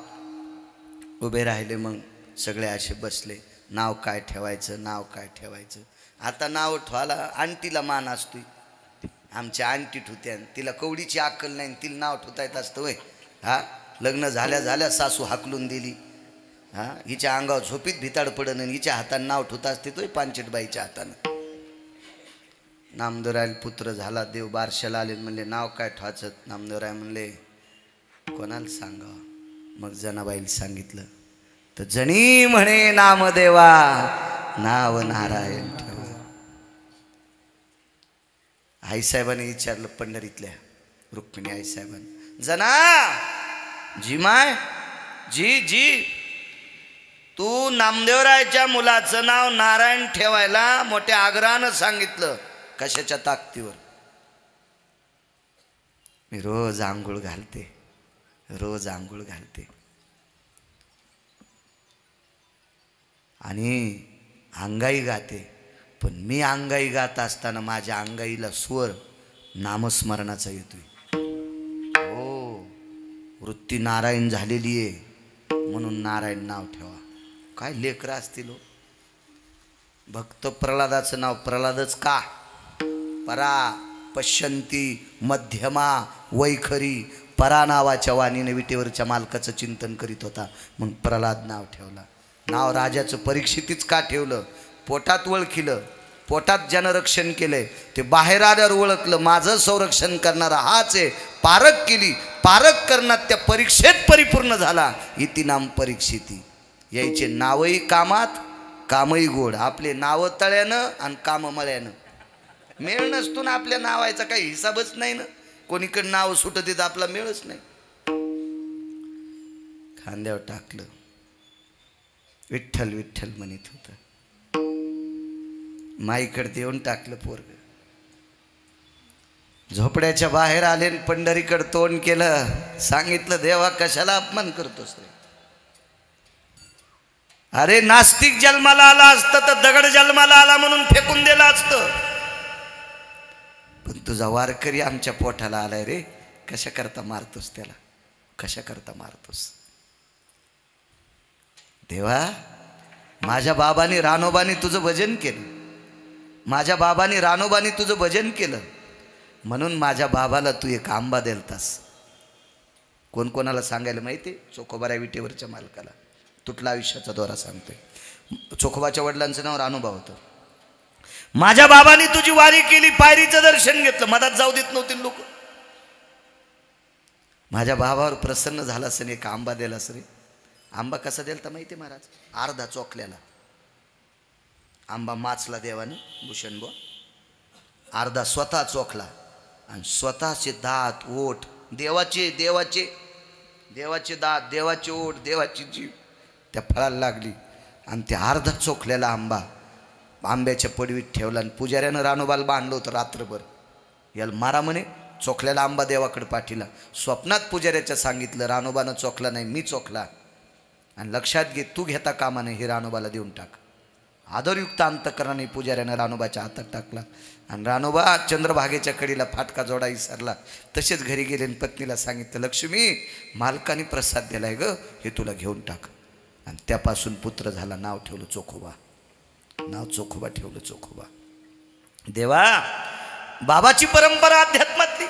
उभे राहिले. मग सगळे असे बसले. नाव काय ठेवायचं, नाव काय ठेवायचं. आता नाव ठेवायला आंटीला मान असतोय. आमच्या आंटीत होत्या, तिला कवडीची अक्कल नाही, तिला नाव ठेवता येत असतं वय. हा, लग्न झाल्या सासू हाकलून दिली. हा, हिच्या अंगावर झोपीत भिताड पडन आणि हिच्या हाताने नाव ठेवता असते तोय पानचेटबाईच्या हातानं. नामदेवरायल पुत्र झाला. देव बारशाला आले. म्हणले नाव काय ठेवायचं? नामदेवराय म्हणले कोणाला सांगावं? मग जनाबाईला सांगितलं. तर जणी म्हणे नामदेवा, नाव नारायण ठेवा. आईसाहेबांनी विचारलं पंढरीतल्या रुक्मिणी आईसाहेबांनी, जना जी माय जी तू नामदेवरायच्या मुलाचं नाव नारायण ठेवायला मोठ्या आग्रहानं सांगितलं. कशाच्या ताकदीवर? मी रोज आंघोळ घालते, रोज आंघोळ घालते आणि अंगाई गाते. पण मी अंगाई गात असताना माझ्या अंगाईला स्वर नामस्मरणाचा येतोय. हो, वृत्ती नारायण झालेली आहे म्हणून नारायण नाव ठेवा. काय लेकरं असतील हो. भक्त प्रल्हादाचं नाव प्रल्हादच का? परा पश्यंती मध्यमा वैखरी. परा नावाच्या वाणीने विटेवरच्या मालकाचं चिंतन करीत होता म्हणून प्रल्हाद नाव ठेवला. नाव राजाचं परीक्षितीच का ठेवलं? पोटात ओळखिलं, पोटात ज्यानं रक्षण केलंय ते बाहेर आल्यावर ओळखलं माझं संरक्षण करणारा हाच आहे. पारख केली, पारख करण्यात त्या परीक्षेत परिपूर्ण झाला. इति नाम परीक्षिती. यायचे नावही कामात, कामही गोड. आपले नाव तळ्यानं आणि काम मळ्यानं. मेळ नसतो ना आपल्या नावायचा काही हिसाबच नाही ना. कोणीकडे नाव सुटत देत आपला मेळच नाही. खांद्यावर टाकलं. विठ्ठल विठ्ठल म्हणत होतं. माईकडे देऊन टाकलं पोरग. झोपड्याच्या बाहेर आले, पंढरीकडे तोंड केलं. सांगितलं देवा कशाला अपमान करतोस रे? अरे नास्तिक जन्माला आला असतं तर दगड जन्माला आला म्हणून फेकून दिला असतं. पण तुझा वारकरी आमच्या पोटाला आलाय रे. कशा करता मारतोस त्याला? कशा करता मारतोस? देवा, माझ्या बाबांनी रानोबानी तुझं भजन केलं. माझ्या बाबांनी रानोबानी तुझं भजन केलं म्हणून माझ्या बाबाला तू एक आंबा देलतास. कोण कोणाला सांगायला माहिती? चोखोबाऱ्या विटेवरच्या मालकाला. तुटला आयुष्याचा दोरा सांगतोय. चोखोबाच्या वडिलांचं नाव रानोबा होतं. माझ्या बाबांनी तुझी वारी केली, पायरीचं दर्शन घेतलं, मधात जाऊ देत नव्हती लोक. माझ्या बाबावर प्रसन्न झाला असेल, एक आंबा दिला रे. आंबा कसा दिलता माहिती महाराज? अर्धा चोखल्याला आंबा माचला देवाने भूषण बुवा. अर्धा स्वतः चोखला आणि स्वतःचे दात ओठ देवाचे देवाचे दात, देवाची ओठ, देवाची जीव त्या फळाला लागली. आणि त्या अर्धा चोखलेला आंबा आंब्याच्या पडवीत ठेवला आणि पुजाऱ्यानं रानोबाला बांधलं होतं रात्रभर. याला मारा म्हणे. चोखलेला आंबा देवाकडे पाठीला. स्वप्नात पुजाऱ्याच्या सांगितलं, रानोबानं चोखला नाही, मी चोखला. आणि लक्षात घे, तू घेता कामा नाही, हे रानोबाला देऊन टाक. आदरयुक्त अंतकरणाने पुजाऱ्यानं रानोबाच्या हातात टाकला. आणि रानोबा चंद्रभागेच्या कडीला फाटका जोडा विसरला. तसेच घरी गेले आणि पत्नीला सांगितलं, लक्ष्मी मालकाने प्रसाद दिलाय ग, हे तुला घेऊन टाक. आणि त्यापासून पुत्र झाला. नाव ठेवलं चोखोबा. नाव चोखोबा ठेवलं. चोखोबा. देवा बाबाची परंपरा अध्यात्मातली,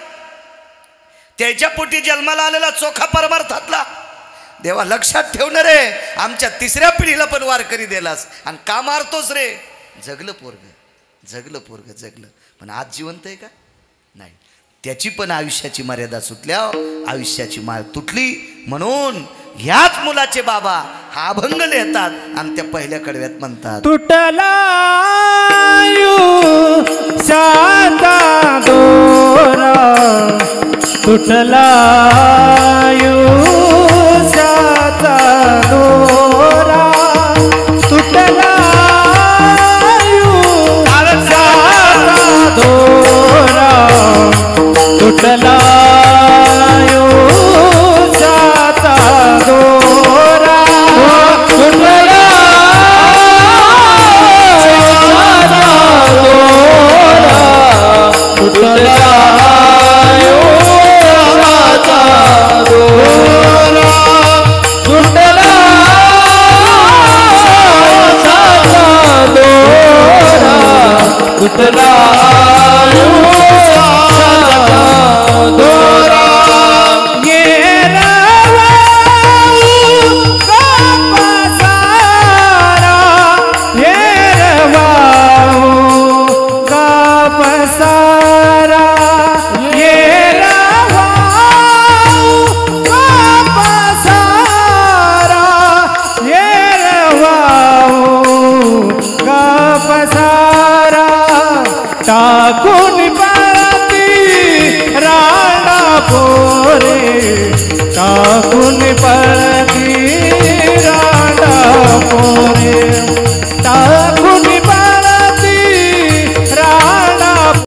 त्याच्या पोटी जन्माला आलेला चोखा परमार्थातला. देवा लक्षात ठेवणार रे, आमच्या तिसऱ्या पिढीला पण वारकरी दिलास आणि का मारतोस रे. जगलं पोरग, जगलं पोरग, जगलं. पण आज जिवंत आहे का? नाही. त्याची पण आयुष्याची मर्यादा सुटल्या, आयुष्याची माळ तुटली. म्हणून ह्याच मुलाचे बाबा हा अभंग लिहितात आणि त्या पहिल्या कडव्यात म्हणतात, तुटला साता दोरा, तुटला साता दोरा, तुटला साता दोरा, तुटला साता दोरा, तुटला ठाकुर